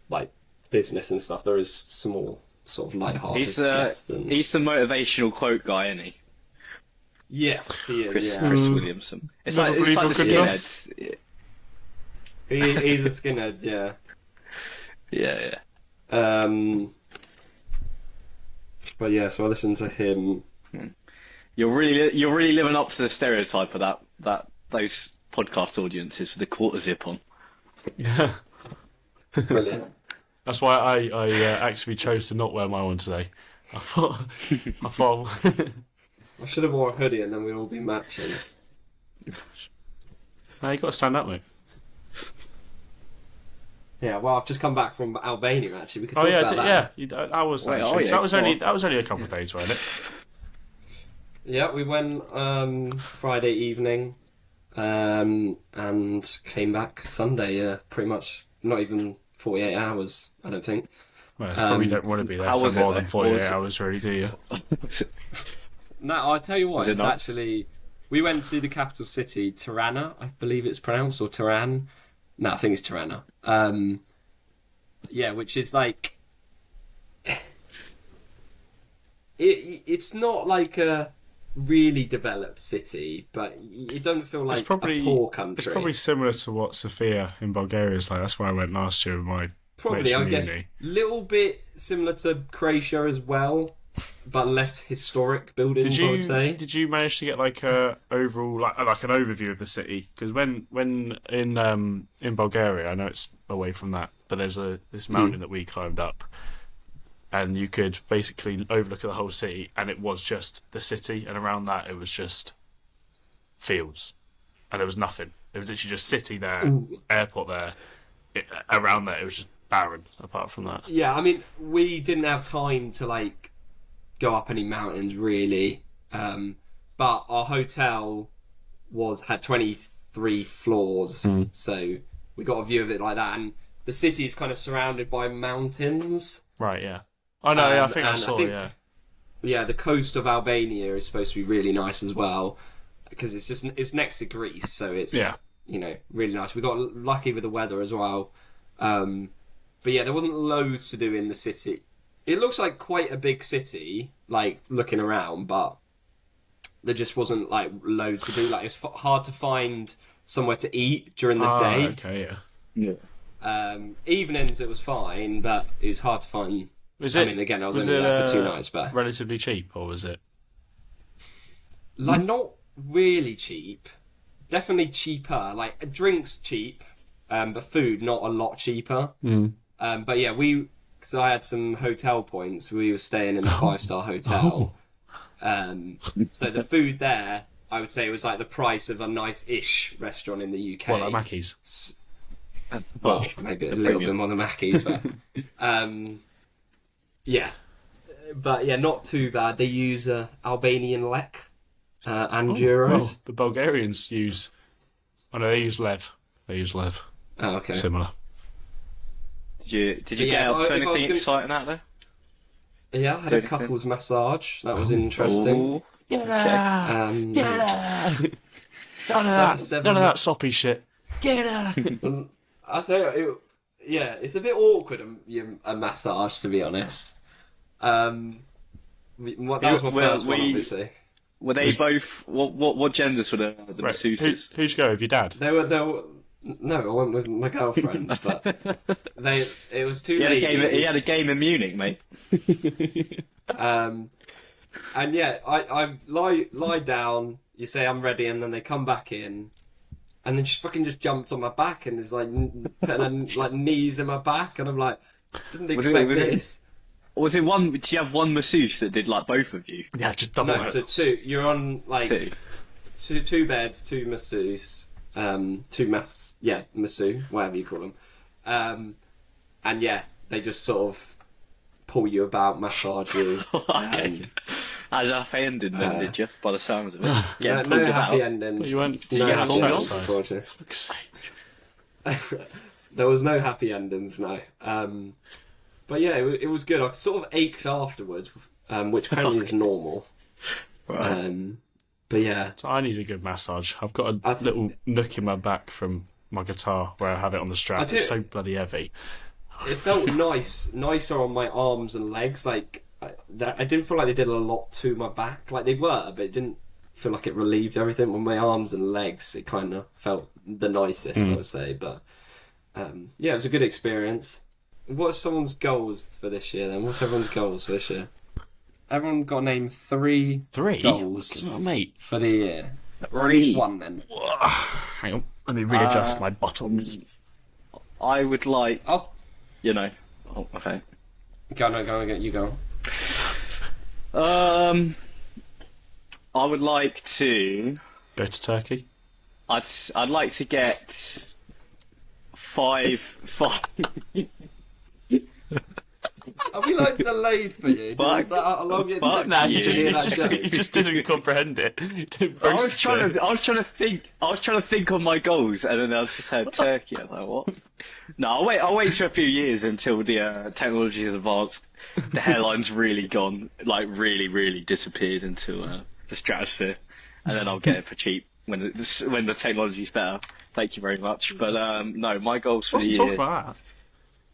like business and stuff. There is some more sort of light-hearted guests. He's the motivational quote guy, isn't he? Yes, he is. Chris Williamson. It's Never like believe the you're good enough. skinheads. He's a skinhead. Yeah. Yeah. But yeah, so I listened to him. You're really living up to the stereotype of those podcast audiences with the quarter zip on. Yeah. Brilliant. That's why I actually chose to not wear my one today. I thought I should have worn a hoodie and then we'd all be matching. no, you got to stand up, mate. Yeah, well, I've just come back from Albania. Actually, we could Oh talk yeah, about that. I was Wait, actually. yeah, that was go only on. that was only a couple of days, wasn't it? Yeah, we went Friday evening and came back Sunday. Yeah, pretty much. Not even 48 hours, I don't think. Well, probably don't want to be there how for was it, more than though? 48 hours, really, do you? No, I'll tell you what, Was it it's not? actually... We went to the capital city, Tirana, I believe it's pronounced, or Tehran. No, I think it's Tirana. Yeah, which is like... It's not like a really developed city, but you don't feel like a poor country. It's probably similar to what Sofia in Bulgaria is like. That's where I went last year with my Probably, mates I from guess, uni. little bit similar to Croatia as well, but less historic buildings, I would say. Did you manage to get like a overall like an overview of the city? Because when in Bulgaria, I know it's away from that, but there's this mountain that we climbed up, and you could basically overlook the whole city, and it was just the city, and around that it was just fields, and there was nothing. It was literally just city there, airport there. Around that, it was just barren. Apart from that, Yeah, I mean, we didn't have time to like go up any mountains really, but our hotel had 23 floors, so we got a view of it like that, and the city is kind of surrounded by mountains. right? Yeah, I know. Yeah, I think I and I saw. think- Yeah, Yeah, the coast of Albania is supposed to be really nice as well, because it's next to Greece, so it's really nice. We got lucky with the weather as well, but yeah, there wasn't loads to do in the city. It looks like quite a big city, like looking around, but there just wasn't like loads to do. Like it's hard to find somewhere to eat during the day. Okay, Yeah. Evenings it was fine, but it was hard to find. Was I it? mean, again, I was was only it there for 2 nights, but relatively cheap, or was it? like not really cheap. Definitely cheaper. Like drinks cheap, but food not a lot cheaper. But yeah, because I had some hotel points. We were staying in a 5-star hotel. So the food there, I would say, was like the price of a nice-ish restaurant in the UK. What, like Mackey's? Well, maybe a little bit more than Mackey's, but yeah. But yeah, not too bad. They use Albanian lek and euros. Well, the Bulgarians use. I know they use lev. They use lev. Oh, okay. Similar. Did you Yeah, get up if to I was anything gonna- exciting out there? Yeah, I had a Anything? couple's massage. That was interesting. Ooh. Yeah. Um, Yeah. None of That's that. None of that soppy shit. I'll tell you, it's a bit awkward a massage, to be honest. That was my first one, obviously. Were they both? What genders were the Right. masseuses? Who'd you go with? Your dad? They were. No, I went with my girlfriend, but it was two He ladies. had a game in Munich, mate. And yeah, I lie down. You say I'm ready, and then they come back in, and then she fucking just jumped on my back and is like putting her like knees in my back, and I'm like, didn't expect this. Was it one? Did you have one masseuse that did like both of you? Yeah, just double No, it. so two. You're on like Two. two beds, two masseuse, masseuse, whatever you call them, and yeah, they just sort of pull you about, massage you. Okay. Had a happy ending then, did you? By the sounds of it. No, Getting no pulled happy about. endings. You went- no you get happy long endings, ones? unfortunately. Fuck's sake. There was no happy endings, no. But yeah, it was good. I sort of ached afterwards, which apparently is normal. Right. But yeah, So I need a good massage. I've got a I think- little nook in my back from my guitar where I have it on the strap. do- It's so bloody heavy. it felt nicer on my arms and legs. Like I didn't feel like they did a lot to my back. Like they were, but it didn't feel like it relieved everything. With my arms and legs, it kind of felt the nicest, I would say. But yeah, it was a good experience. What's someone's goals for this year then? What's everyone's goals for this year? Everyone got to name 3 goals Oh, mate. for the year. Or at least one then. Hang on. Let me readjust my bottoms. I would like, I'll Oh, okay. go, you go. I would like to. Go to Turkey. I'd like to get 5. Are we like delayed for you? Fuck. Is that how long it Fuck took? Nah, you. you to hear that joke? just didn't comprehend it. Didn't I was process trying it. to I was trying to think of my goals, and then I just said Turkey. I was like, what? No, I'll wait for a few years until the technology is advanced. The hairline's really gone, like really disappeared into the stratosphere, and then I'll get it for cheap when the technology's better. Thank you very much. But no, my goals for the What's talk year. about that?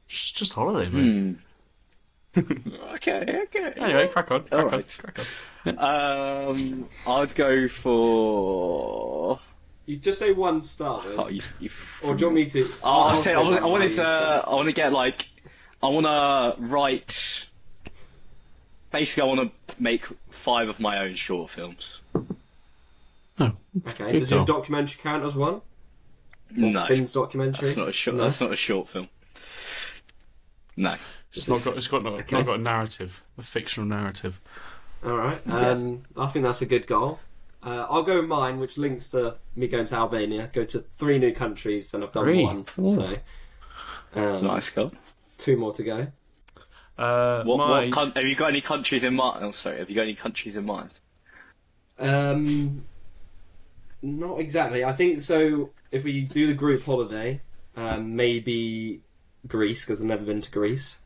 Just holiday, mate. Okay. Anyway, crack on. Alright. I'd go for. You just say one start with. Oh, Or do you want me to? I say want one while you to. say. I want to get like. I want to write. Basically, I want to make 5 of my own short films. Oh, Okay, good does your goal. documentary count as one? Or No, Finn's documentary? that's not a short. No? That's not a short film. No. It's not got a narrative, a fictional narrative. Alright, I think that's a good goal. I'll go with mine, which links to me going to Albania. Go to 3 new countries, and I've done 3? 1. Ooh. So, Nice goal. 2 more to go. Have you got any countries in mind? Oh, sorry. Have you got any countries in mind? Not exactly. I think so. If we do the group holiday, maybe Greece, because I've never been to Greece.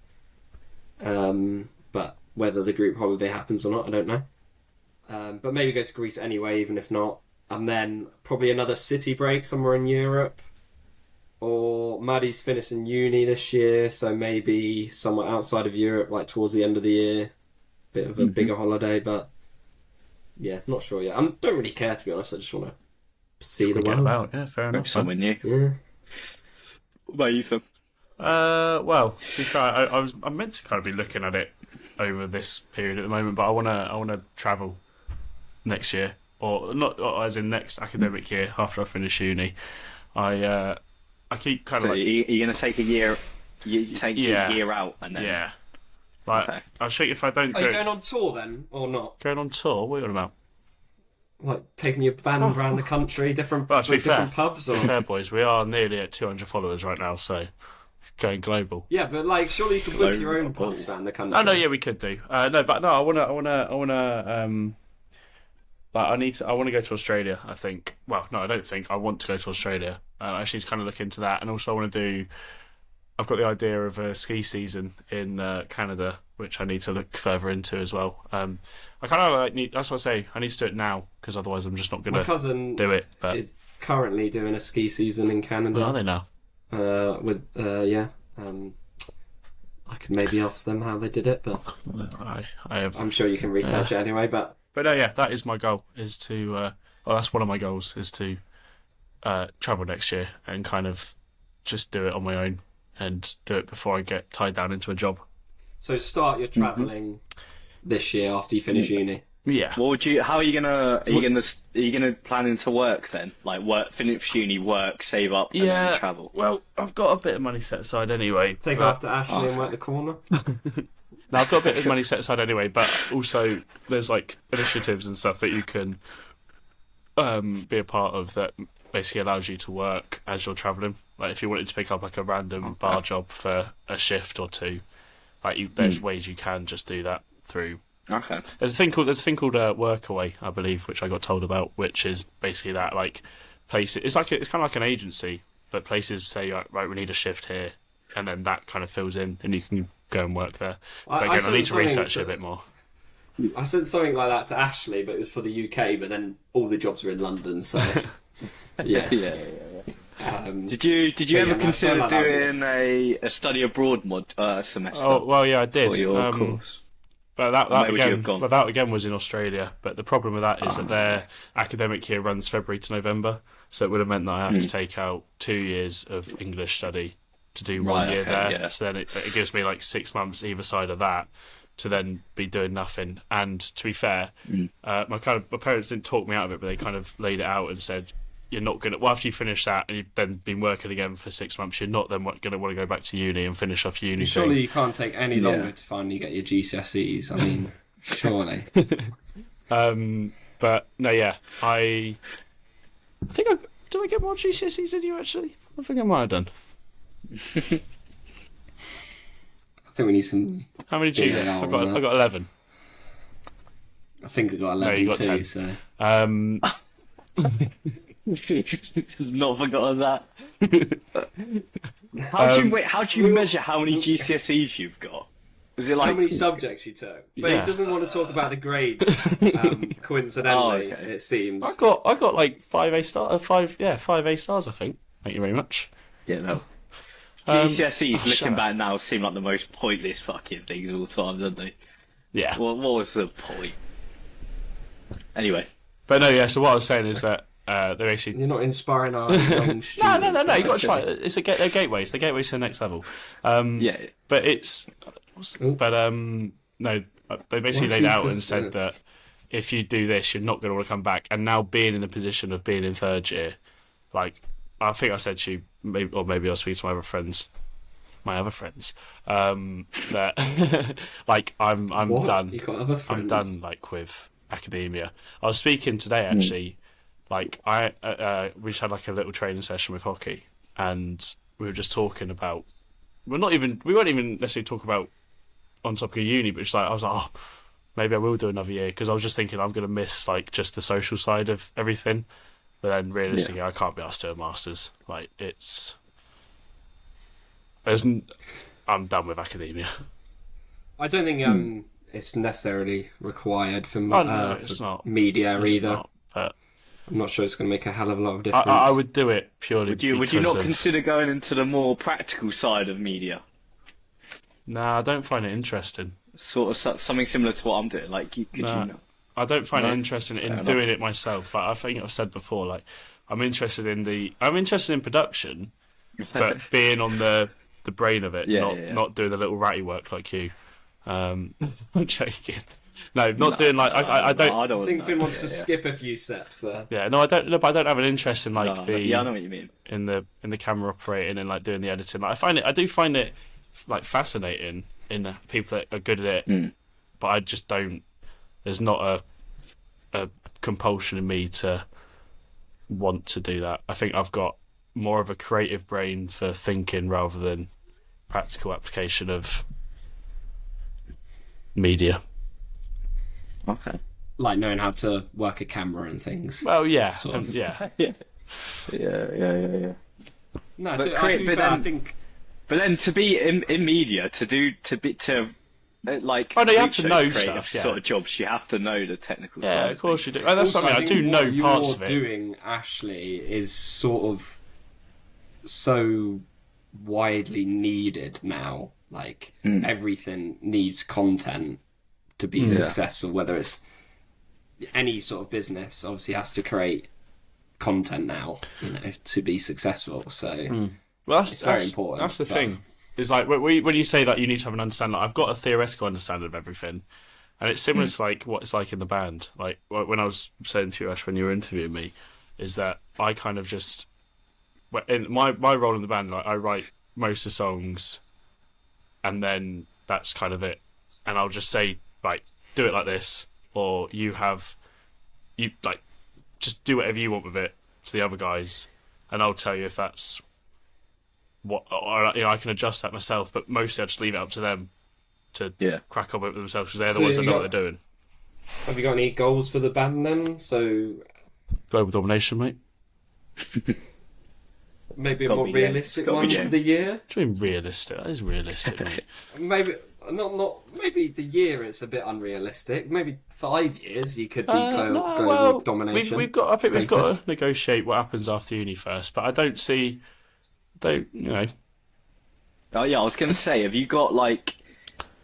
But whether the group holiday happens or not, I don't know. But maybe go to Greece anyway, even if not. And then probably another city break somewhere in Europe. Or Maddie's finishing uni this year, so maybe somewhere outside of Europe, like towards the end of the year. Bit of a bigger holiday, but yeah, not sure yet. I don't really care, to be honest. I just want to see the Get world. about, yeah, fair enough. Somewhere new. Yeah. What about you, Phil? Well, to be fair, I meant to kind of be looking at it over this period at the moment, but I wanna travel next year, or not, or as in next academic year after I finish uni. I keep kind of So like you're going to take a year. You take Yeah. a year out, and then yeah, like Okay. I think if I don't Are you go going on tour then, or not? going on tour, what are you on about? Like taking your band around the country, different Well, to be different fair, pubs, or Fair boys, we are nearly at 200 followers right now, so going global. yeah, but like surely you could book your own Global. pubs around the country. Oh no, yeah, we could do. No, but no, I wanna. Like I want to go to Australia. I think. Well, no, I don't think. I want to go to Australia. I actually kind of look into that, and also I want to do. I've got the idea of a ski season in Canada, which I need to look further into as well. I kind of like need. That's what I say. I need to do it now because otherwise I'm just not My gonna cousin do it. But is currently doing a ski season in Canada. where are they now? I could maybe ask them how they did it, but I have. I'm sure you can research it anyway. But But yeah, that is my goal. Is to. Well, that's one of my goals. Is to travel next year and kind of just do it on my own and do it before I get tied down into a job. so start your travelling this year after you finish uni. Yeah. What would you? How are you gonna? Are you gonna planning to work then? Like work, finish uni, work, save up, and then travel. Well, I've got a bit of money set aside anyway. Take but- after Ashley and work the corner. No, I've got a bit of money set aside anyway, but also there's like initiatives and stuff that you can be a part of that basically allows you to work as you're travelling. Like if you wanted to pick up like a random bar job for a shift or two, like there's ways you can just do that through. Okay. There's a thing called Workaway, I believe, which I got told about, which is basically that like places. It's kind of like an agency, but places say right, we need a shift here, and then that kind of fills in, and you can go and work there. But again, I need to research it a bit more. I said something like that to Ashley, but it was for the UK. But then all the jobs are in London, so yeah. Yeah. Did you ever yeah, no, consider something like that. doing a study abroad semester Oh well, yeah, I did. for your course? But that where would you have again, gone? but that again was in Australia. But the problem with that is that their academic year runs February to November, so it would have meant that I have to take out 2 years of English study to do 1 Right, year okay, there. yeah. So then it gives me like 6 months either side of that to then be doing nothing. And to be fair, my parents didn't talk me out of it, but they kind of laid it out and said, you're not going to, well, after you finish that and you've then been working again for 6 months, you're not then going to want to go back to uni and finish off your uni Surely thing. you can't take any longer to finally get your GCSEs. I mean, surely. But no, yeah, I think did I get more GCSEs than you actually? I think I might have done. I think we need some. How many do you get? I got 11. I think I got 11 No, you got too. 10. So. Not forgotten that. How do you measure how many GCSEs you've got? Was it like how many subjects you took? But Yeah. he doesn't want to talk about the grades. Coincidentally, it seems. I got like 5 A stars. 5 A stars. I think. Thank you very much. Yeah, no. GCSEs, shut looking up. back now, seem like the most pointless fucking things all the time, don't they? Yeah. What was the point? Anyway. But no, yeah. So what I was saying is that they're basically. You're not inspiring our young students. No. You got to try it. They're gateways. They're gateways to the next level. Yeah. But it's. No. They basically laid out and said that if you do this, you're not going to want to come back. And now being in the position of being in third year, like I think I said to you, maybe I'll speak to my other friends. That like I'm What? done. You got other friends? I'm done like with academia. I was speaking today actually. Like we just had like a little training session with hockey, and we were just talking about. We weren't even necessarily talking about on topic of uni, but just like I was like, oh, maybe I will do another year because I was just thinking I'm gonna miss like just the social side of everything. But then realistically, I can't be asked to do a masters. Like I'm done with academia. I don't think it's necessarily required for, it's for not. media It's either. not, but I'm not sure it's going to make a hell of a lot of difference. I would do it purely. Would you because not of... consider going into the more practical side of media? Nah, I don't find it interesting. Sort of something similar to what I'm doing. Like, could you not? I don't find No? it interesting in Fair doing it myself. Like, I think I've said before. Like, I'm interested in production, but being on the brain of it, not doing the little ratty work like you. I'm joking. No, doing like I don't. I think Finn wants to skip a few steps there. Yeah, no, I don't. Look, I don't have an interest in like I know what you mean. in the camera operating and like doing the editing. Like, I do find it like fascinating in people that are good at it, but I just don't. There's not a compulsion in me to want to do that. I think I've got more of a creative brain for thinking rather than practical application of media. Okay. Like knowing how to work a camera and things. Well, yeah, Sort of. yeah. Yeah. No, I think. But then to be in media, like Oh no, you have to reach know those creative stuff. Yeah, sort of jobs, you have to know the technical side. yeah, of course you do. Oh, that's Also, what I mean. I do think know what parts of you're it. doing, Ashley, is sort of so widely needed now. Like everything needs content to be successful. Whether it's any sort of business, obviously has to create content now, to be successful. So Well, it's very important. That's the thing. Is like when you say that you need to have an understanding. Like, I've got a theoretical understanding of everything, and it's similar to like what it's like in the band. Like when I was saying to you, Ash, when you were interviewing me, is that I kind of just in my role in the band. Like, I write most of the songs, and then that's kind of it. And I'll just say like, do it like this, or you like just do whatever you want with it to the other guys, and I'll tell you if that's what, or I can adjust that myself. But mostly I just leave it up to them to crack on with it themselves because they're the ones that know what they're doing. Have you got any goals for the band then? So Global domination, mate. maybe a Gotta more be, realistic it's gotta one be, for the year. What do you mean realistic? That is realistic, mate. Maybe not. Maybe the year it's a bit unrealistic. Maybe 5 years you could be global domination. We've got status. to negotiate what happens after uni first. But I don't see. Oh yeah, I was gonna say, have you got like,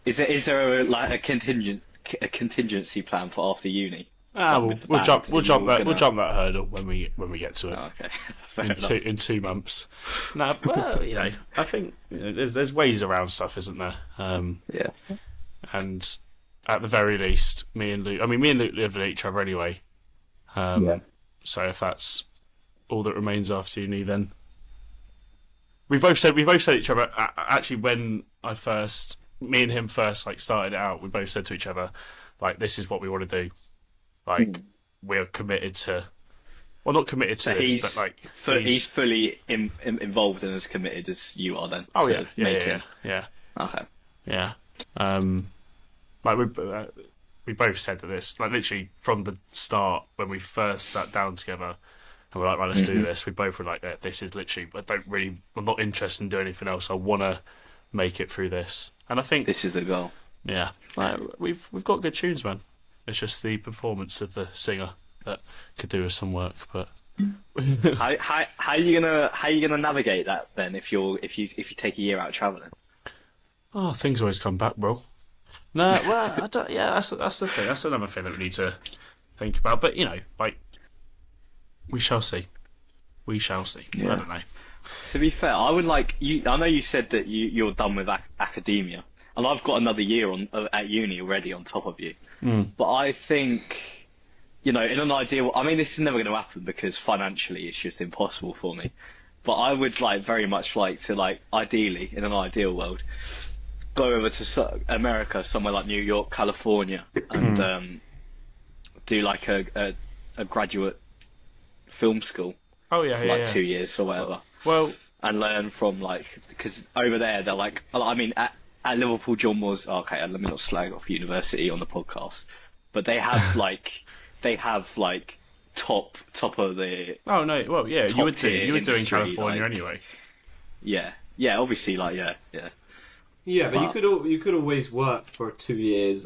is there a contingency plan for after uni? We'll jump that hurdle when we get to it. Oh, okay. Fair enough. in 2 months. No, well, I think there's ways around stuff, isn't there? Yeah. And at the very least, me and Luke live with each other anyway. So if that's all that remains after uni, then we both said to each other. Actually, when me and him first like started it out, we both said to each other, like, this is what we want to do. Like, we're committed to. Well, not committed to this, but like he's fully involved and as committed as you are. Then. Oh yeah. Okay. Yeah. Like we both said that this, like literally from the start when we first sat down together and we're like, right, let's do this. We both were like, this is literally, I'm not interested in doing anything else. I want to make it through this. And I think this is the goal. Yeah, like, we've got good tunes, man. It's just the performance of the singer that could do with some work. But how are you gonna navigate that then if you take a year out traveling? Oh, things always come back, bro. No, well, I don't. Yeah, that's the thing. That's another thing that we need to think about. But like we shall see. We shall see. Yeah. I don't know. To be fair, I would like you. I know you said that you're done with academia, and I've got another year at uni already on top of you. But I think, in an ideal, I mean, this is never going to happen because financially it's just impossible for me. But I would very much like to ideally in an ideal world, go over to America, somewhere like New York, California, and do like a graduate film school. Oh yeah, for 2 years or whatever. Well, and learn from because over there they're I mean at Liverpool, John Moores. Okay, let me not slag off university on the podcast, but they have top of the. Oh no! Well, yeah, you would do in California anyway. Yeah, obviously, yeah. Yeah, but you could always work for 2 years,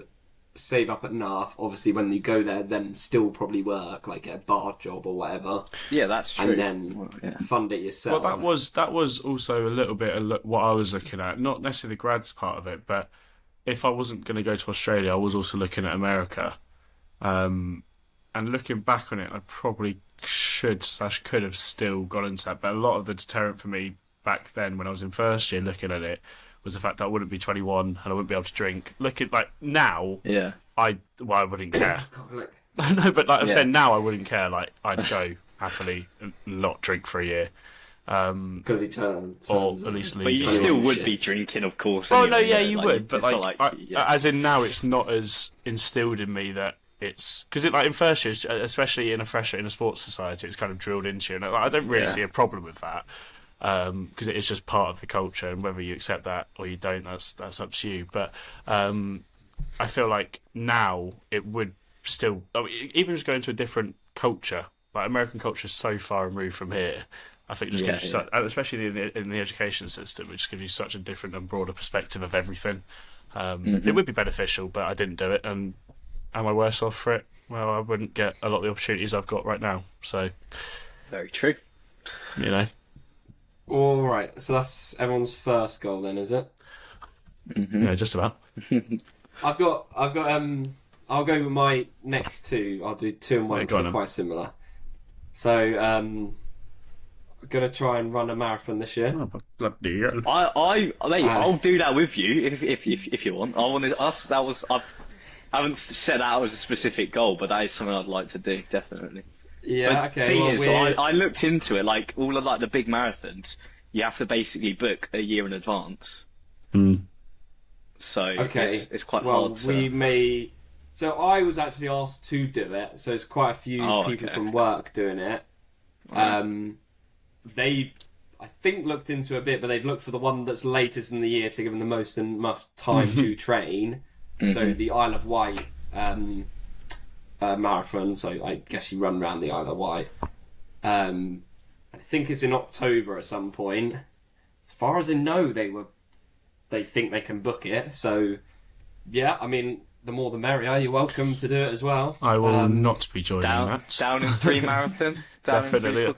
save up enough. Obviously, when you go there, then still probably work, like a bar job or whatever. Yeah, that's true. And then fund it yourself. Well, that was also a little bit of what I was looking at. Not necessarily the grads part of it, but if I wasn't going to go to Australia, I was also looking at America. And looking back on it, I probably could have still gone into that. But a lot of the deterrent for me back then, when I was in first year, looking at it, was the fact that I wouldn't be 21 and I wouldn't be able to drink. Looking now, I wouldn't care. No, but I'm saying now I wouldn't care. Like I'd go happily and not drink for a year. Because he turns, or at least leave. But you still would be drinking, of course. Oh no, yeah, you would. But as in now, it's not as instilled in me that it's because in first years, especially in a sports society, it's kind of drilled into you. And I don't really see a problem with that. Because it is just part of the culture, and whether you accept that or you don't, that's up to you. But I feel like now it would still, even just going to a different culture, like American culture is so far removed from here. I think it just gives you especially in the education system, it just gives you such a different and broader perspective of everything. It would be beneficial, but I didn't do it, and am I worse off for it? Well, I wouldn't get a lot of the opportunities I've got right now. So, very true. All right, so that's everyone's first goal, then, is it? Yeah, just about. I've got. I'll go with my next two. I'll do two and one because they're quite similar. So, I'm gonna try and run a marathon this year. Oh, bloody hell. I'll do that with you if you want. I haven't set out as a specific goal, but that is something I'd like to do, definitely. Yeah, but the thing is, I looked into it, all of the big marathons, you have to basically book a year in advance. So it's quite hard to... So I was actually asked to do it, so it's quite a few people from work doing it. Right. They, I think, looked into it a bit, but they've looked for the one that's latest in the year to give them the most time to train. So the Isle of Wight marathon, so I guess you run around the Isle of Wight. I think it's in October at some point. As far as I know, they think they can book it. So, yeah, I mean, the more the merrier. You're welcome to do it as well. I will not be joining that. Down in 3 marathon. Definitely. Mate,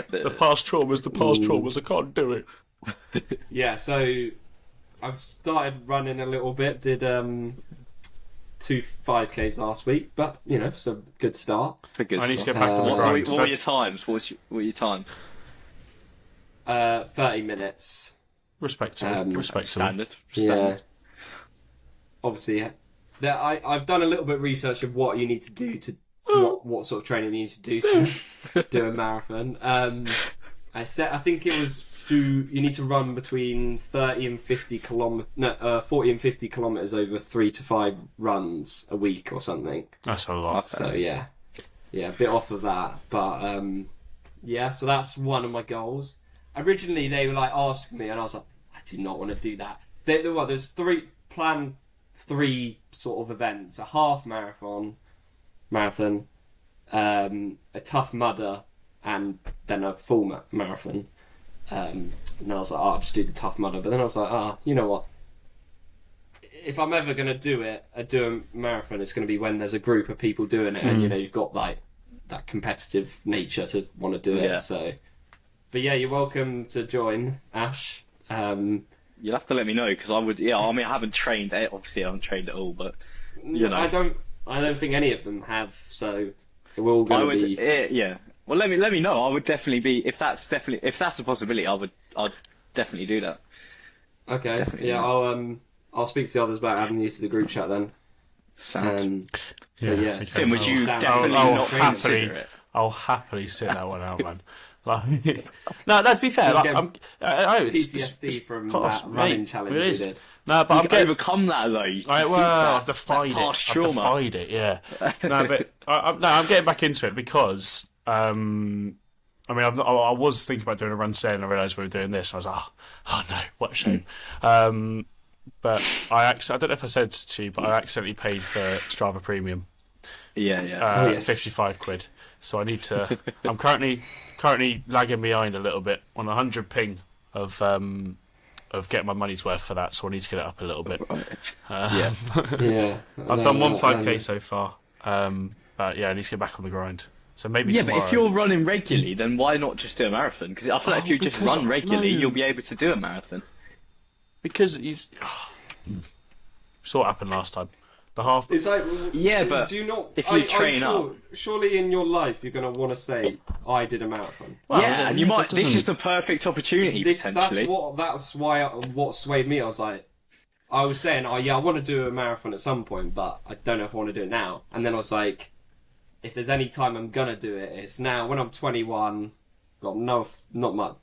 the past traumas. I can't do it. Yeah, so I've started running a little bit. Did 2 5Ks last week, but it's a good start. It's a good I need to get back on the grind. What were your times? What were your times? 30 minutes. Respectable. Standard. Yeah. Obviously, I've done a little bit of research of what you need to do to what sort of training you need to do to do a marathon. I think it was you need to run between 40 and 50 kilometers over 3 to 5 runs a week or something. That's a lot. So yeah, a bit off of that, but so that's one of my goals. Originally, they were asking me, and I was like, I do not want to do that. There's plan 3 sort of events: a half marathon, a Tough Mudder, and then a full marathon. And I was like, I'll just do the Tough Mudder. But then I was like, you know what? If I'm ever going to do a marathon, it's going to be when there's a group of people doing it, and you've got like that competitive nature to want to do it. So, but yeah, you're welcome to join, Ash. You'll have to let me know, because I would. Yeah, I mean, I haven't trained it. Obviously, I haven't trained at all, but you know, I don't think any of them have. So we're all going to be. Yeah. Well, let me know. I would definitely be if that's a possibility. I'd definitely do that. Okay. Definitely. Yeah, I'll speak to the others about adding you to the group chat then. Sounds. Yeah. Tim, would you definitely I'll not consider it? I'll happily sit that one out, man. Like, no, to be fair, like, it's PTSD from that running challenge you did. No, but I'm getting overcome that though. I've defied it. Yeah. No, but I'm getting back into it because I mean, I was thinking about doing a run today, and I realised we were doing this. And I was like, oh no, what a shame. But I don't know if I said to you, but I accidentally paid for Strava Premium. Yeah. 55 quid. So I need to. I'm currently lagging behind a little bit on 100 ping of getting my money's worth for that. So I need to get it up a little bit. Yeah. I've done 5k so far. But yeah, I need to get back on the grind. So maybe tomorrow. But if you're running regularly, then why not just do a marathon? Because I feel like if you just run regularly, you'll be able to do a marathon. Because saw what happened last time. The half. It's like, but do you not? if you train up, surely in your life you're going to want to say, "I did a marathon." Well, and you might. This is the perfect opportunity potentially. That's why what swayed me. I was saying, I want to do a marathon at some point, but I don't know if I want to do it now. And then I was like, if there's any time I'm gonna do it, it's now. When I'm 21, got not much.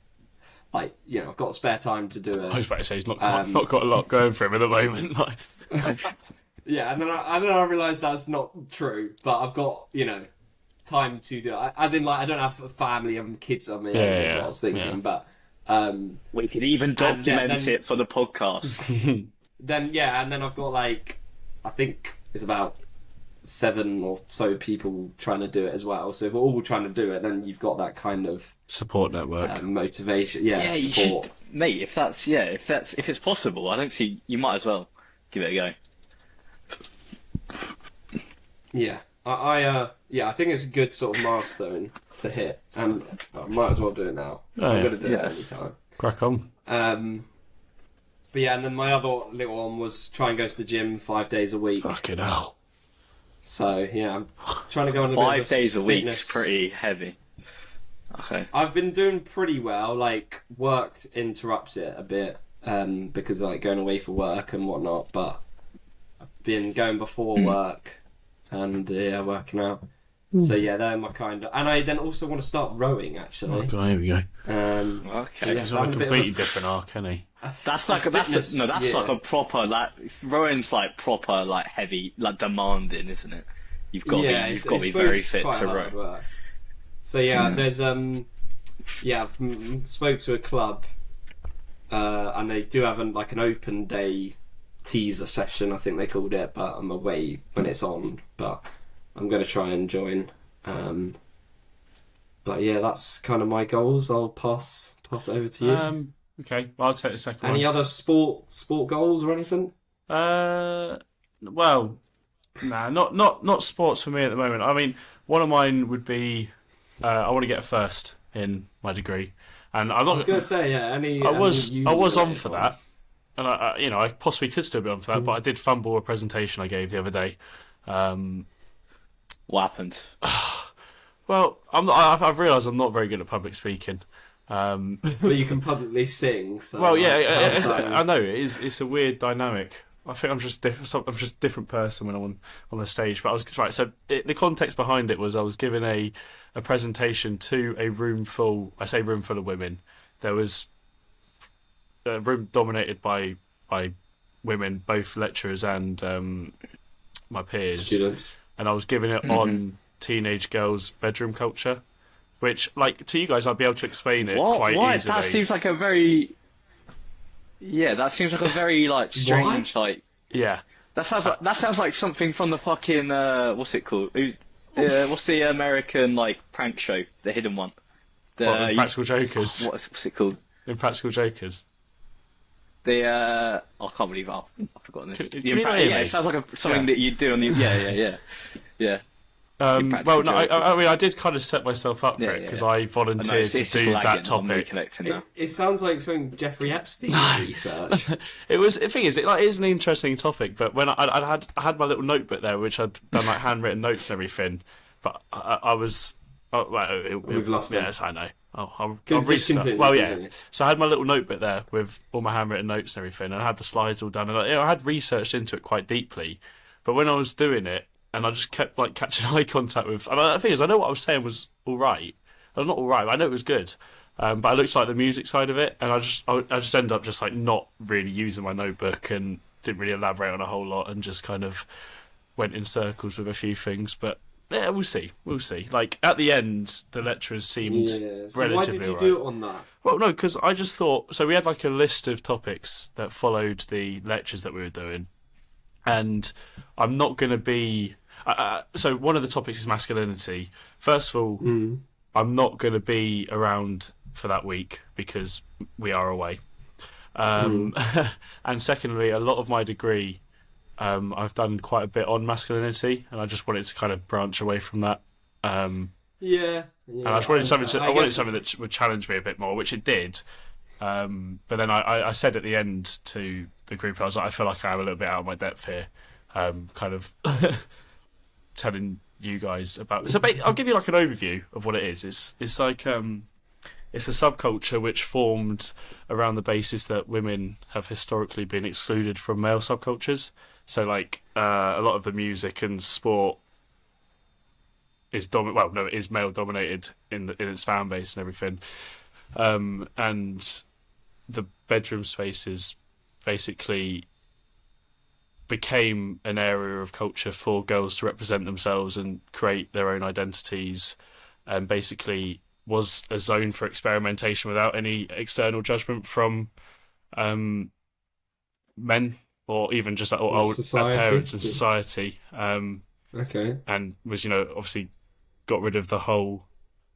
Like, I've got spare time to do it. I was about to say he's not got a lot going for him at the moment. Yeah, and then I realised that's not true. But I've got time to do it. As in, like, I don't have a family and kids on me. Is what I was thinking. But we could even document it for the podcast. Then and then I've got I think it's about 7 or so people trying to do it as well. So if we're all trying to do it, then you've got that kind of support network, motivation. Support. You should, mate. If it's possible, I don't see. You might as well give it a go. Yeah, I think it's a good sort of milestone to hit, and I might as well do it now. I'm going to do it any time. Crack on. But yeah, and then my other little one was try and go to the gym 5 days a week. Fucking hell. So yeah, I'm trying to go on a 5 days a week is pretty heavy. Okay. I've been doing pretty well. Like, work interrupts it a bit because going away for work and whatnot. But I've been going before work and working out. So yeah, they're my kind of. And I then also want to start rowing actually. Okay, here we go. Okay. He's on a completely different arc, isn't he? That's like a proper rowing's like proper heavy demanding, isn't it? You've got to be very fit to row. So yeah, there's I've spoke to a club, and they do have an open day teaser session, I think they called it, but I'm away when it's on. But I'm going to try and join. But yeah, that's kind of my goals. I'll pass it over to you. Okay, well, I'll take the second one. Any other sport goals or anything? Well, nah, not sports for me at the moment. I mean, one of mine would be I want to get a first in my degree, and I'm not. I was going to say I was on for that, and I possibly could still be on for that, but I did fumble a presentation I gave the other day. What happened? Well, I've realised I'm not very good at public speaking. But you can publicly sing. So well, I know it's a weird dynamic. I think I'm just a different person when I'm on the stage. But I was right. So the context behind it was I was giving a presentation to a room full. I say room full of women. There was a room dominated by women, both lecturers and my peers, students. And I was giving it on teenage girls' bedroom culture. Which, to you guys, I'd be able to explain it quite easily. That seems like a very... Yeah, that seems like a very, strange, Yeah. That sounds like something from the fucking what's it called? What's the American like prank show? The hidden one. Impractical Jokers. What's it called? Impractical Jokers. I can't believe I've forgotten this. It sounds like something that you do on the yeah. Well, no, I mean, I did kind of set myself up for it because I volunteered to do that topic. It sounds like something Jeffrey Epstein research. The thing is, it is an interesting topic. But when I had my little notebook there, which I'd done like handwritten notes and everything, but I was. We've lost it. Yes, I know. I'll restart. Continue. Well, yeah. So I had my little notebook there with all my handwritten notes and everything, and I had the slides all done, and I had researched into it quite deeply. But when I was doing it, and I just kept like catching eye contact with. And the thing is, I know what I was saying was all right. Well, not all right. But I know it was good. But I looked like the music side of it, and I just ended up just like not really using my notebook and didn't really elaborate on a whole lot, and just kind of went in circles with a few things. But yeah, we'll see. Like at the end, the lecturers seemed relatively. Why did you do it on that? Well, no, because I just thought. So we had like a list of topics that followed the lectures that we were doing. And I'm not going to be... so one of the topics is masculinity. First of all, I'm not going to be around for that week because we are away. And secondly, a lot of my degree, I've done quite a bit on masculinity, and I just wanted to kind of branch away from that. And I just wanted something that would challenge me a bit more, which it did. But then I said at the end to the group, I was like, I feel like I'm a little bit out of my depth here, kind of telling you guys about. So I'll give you like an overview of what it is. It's like it's a subculture which formed around the basis that women have historically been excluded from male subcultures. So like a lot of the music and sport is it is male dominated in its fan base and everything. And the bedroom spaces basically became an area of culture for girls to represent themselves and create their own identities, and basically was a zone for experimentation without any external judgment from men or even just like old parents in society. Okay. And was, obviously got rid of the whole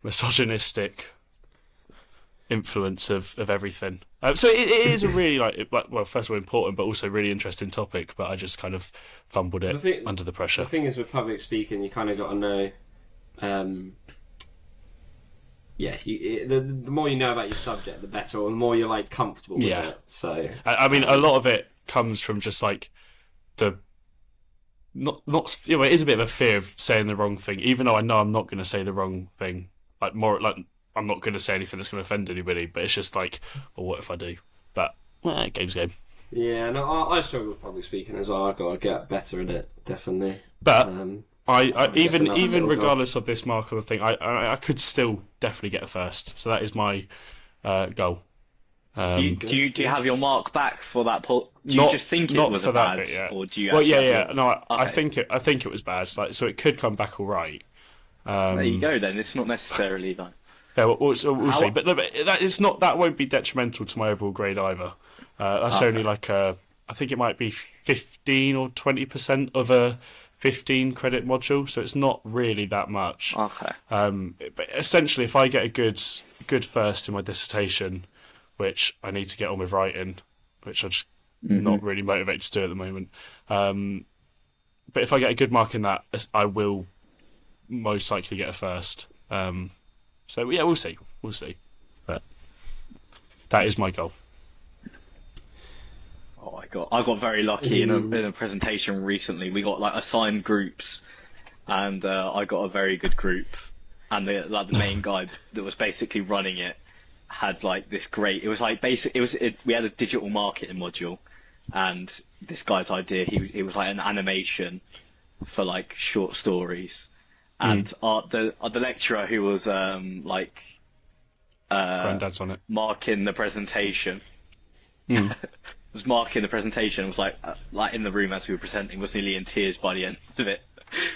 misogynistic influence of everything. So it is a really first of all important but also really interesting topic, but I just kind of fumbled it under the pressure. The thing is, with public speaking, you kind of got to know the more you know about your subject, the better, or the more you're like comfortable with it. So I mean, a lot of it comes from just like the not it is a bit of a fear of saying the wrong thing, even though I know I'm not going to say the wrong thing. Like more like I'm not going to say anything that's going to offend anybody, but it's just like, well, what if I do? But game's game. Yeah, no, I struggle with public speaking as well. I've got to get better at it, definitely. But I even regardless of this mark or the thing, I could still definitely get a first. So that is my goal. Do you have your mark back for that? Do you just think it was a bad, or do you? Well, yeah. No, okay. I think it was bad. Like, so it could come back all right. There you go. Then it's not necessarily like. Yeah, we'll see. But that won't be detrimental to my overall grade either. That's only like I think it might be 15 or 20% of a 15 credit module, so it's not really that much. Okay. But essentially, if I get a good first in my dissertation, which I need to get on with writing, which I'm just not really motivated to do at the moment. But if I get a good mark in that, I will most likely get a first. So yeah, we'll see. But that is my goal. Oh, I got very lucky in a presentation recently. We got like assigned groups, and I got a very good group. And the main guy that was basically running it had like this great. It was like we had a digital marketing module, and this guy's idea. He was like an animation for like short stories. And the lecturer who was Granddad's on it, marking the presentation, was like in the room as we were presenting, was nearly in tears by the end of it.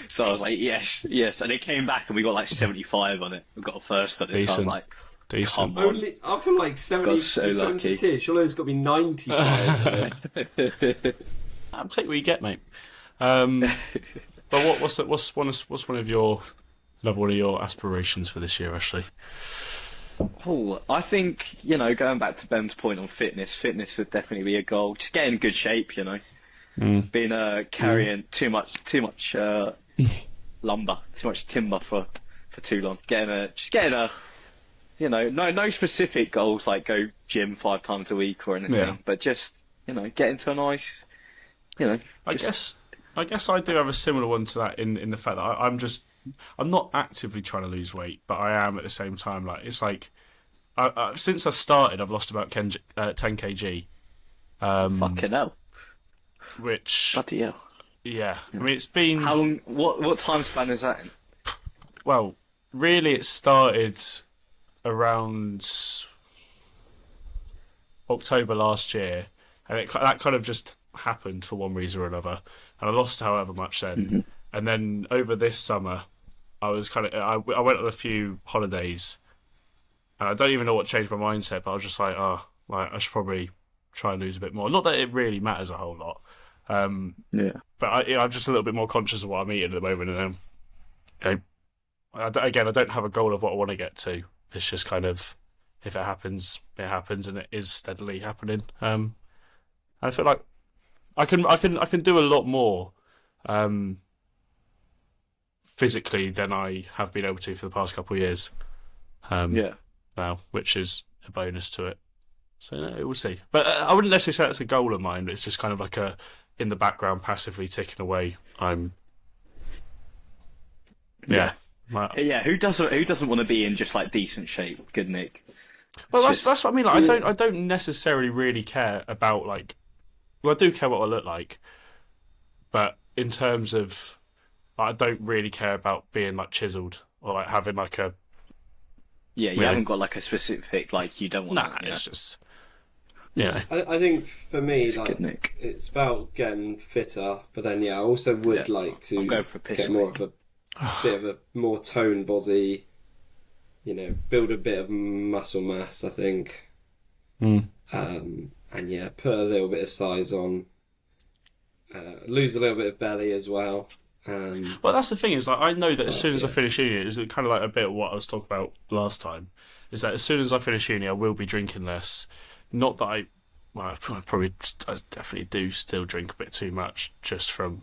So I was like, yes, and it came back and we got like 75 on it. We got a first on it. Decent. So I'm like, decent. Come on. I feel like 70. Got so lucky. Surely there's got to be 95. I'll take what you get, mate. But what's one of your one of your aspirations for this year, Ashley? Oh, I think, going back to Ben's point on fitness would definitely be a goal. Just get in good shape, Being carrying too much lumber, too much timber for too long. Getting a no specific goals like go gym 5 times a week or anything, but just get into a nice, I guess I do have a similar one to that in the fact that I'm not actively trying to lose weight, but I am at the same time. Like it's like since I started, I've lost about 10 kg. Fucking hell! Which bloody hell! Yeah, I mean it's been how long? What time span is that in? Well, really, it started around October last year, and that kind of just happened for one reason or another, and I lost however much then. Mm-hmm. And then over this summer, I went on a few holidays, and I don't even know what changed my mindset, but I was just like, I should probably try and lose a bit more. Not that it really matters a whole lot, but I'm just a little bit more conscious of what I'm eating at the moment, and I don't have a goal of what I want to get to. It's just kind of, if it happens, it happens, and it is steadily happening. I feel like I can do a lot more physically than I have been able to for the past couple of years. Now, which is a bonus to it. So we'll see. But I wouldn't necessarily say it's a goal of mine. It's just kind of like in the background, passively ticking away. Who doesn't want to be in just like decent shape? Good Nick. Well, that's what I mean. Like, I don't necessarily really care about like. Well, I do care what I look like, but in terms of, I don't really care about being like chiseled or like having like a. Yeah, you haven't got like a specific like you don't want. Nah, it's just. Yeah. I think for me, like, it's about getting fitter, but then I also would like to get more of a bit of a more toned body. Build a bit of muscle mass. I think. And put a little bit of size on. Lose a little bit of belly as well. Well, that's the thing is, like, I know that as soon as I finish uni, it's kind of like a bit of what I was talking about last time. Is that as soon as I finish uni, I will be drinking less. Not that I definitely do still drink a bit too much, just from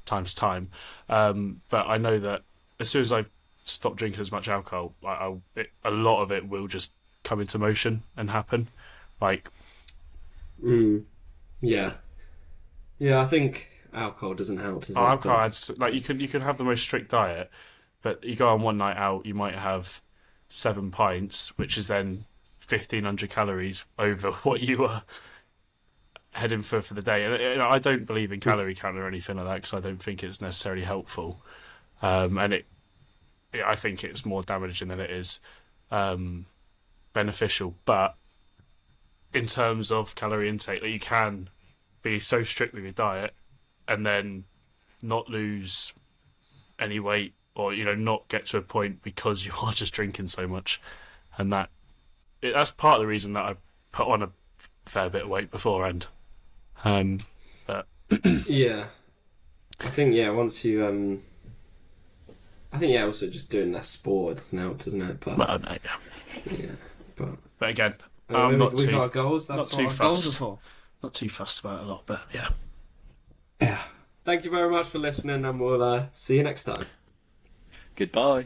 time to time. But I know that as soon as I stop drinking as much alcohol, a lot of it will just come into motion and happen. Like, yeah, I think alcohol doesn't help. Does it? Alcohol adds, like, you can have the most strict diet, but you go on one night out, you might have 7 pints, which is then 1,500 calories over what you were heading for the day. And I don't believe in calorie count or anything like that because I don't think it's necessarily helpful. I think it's more damaging than it is beneficial. But in terms of calorie intake, like, you can be so strict with your diet and then not lose any weight or not get to a point because you are just drinking so much, and that's part of the reason that I put on a fair bit of weight beforehand. But yeah, I think once you also just doing less sport doesn't help, doesn't it? But well, no, but again, we've got our goals. That's not what too our goals fussed. are for. Not too fussed about it a lot, but yeah. Thank you very much for listening, and we'll see you next time. Goodbye.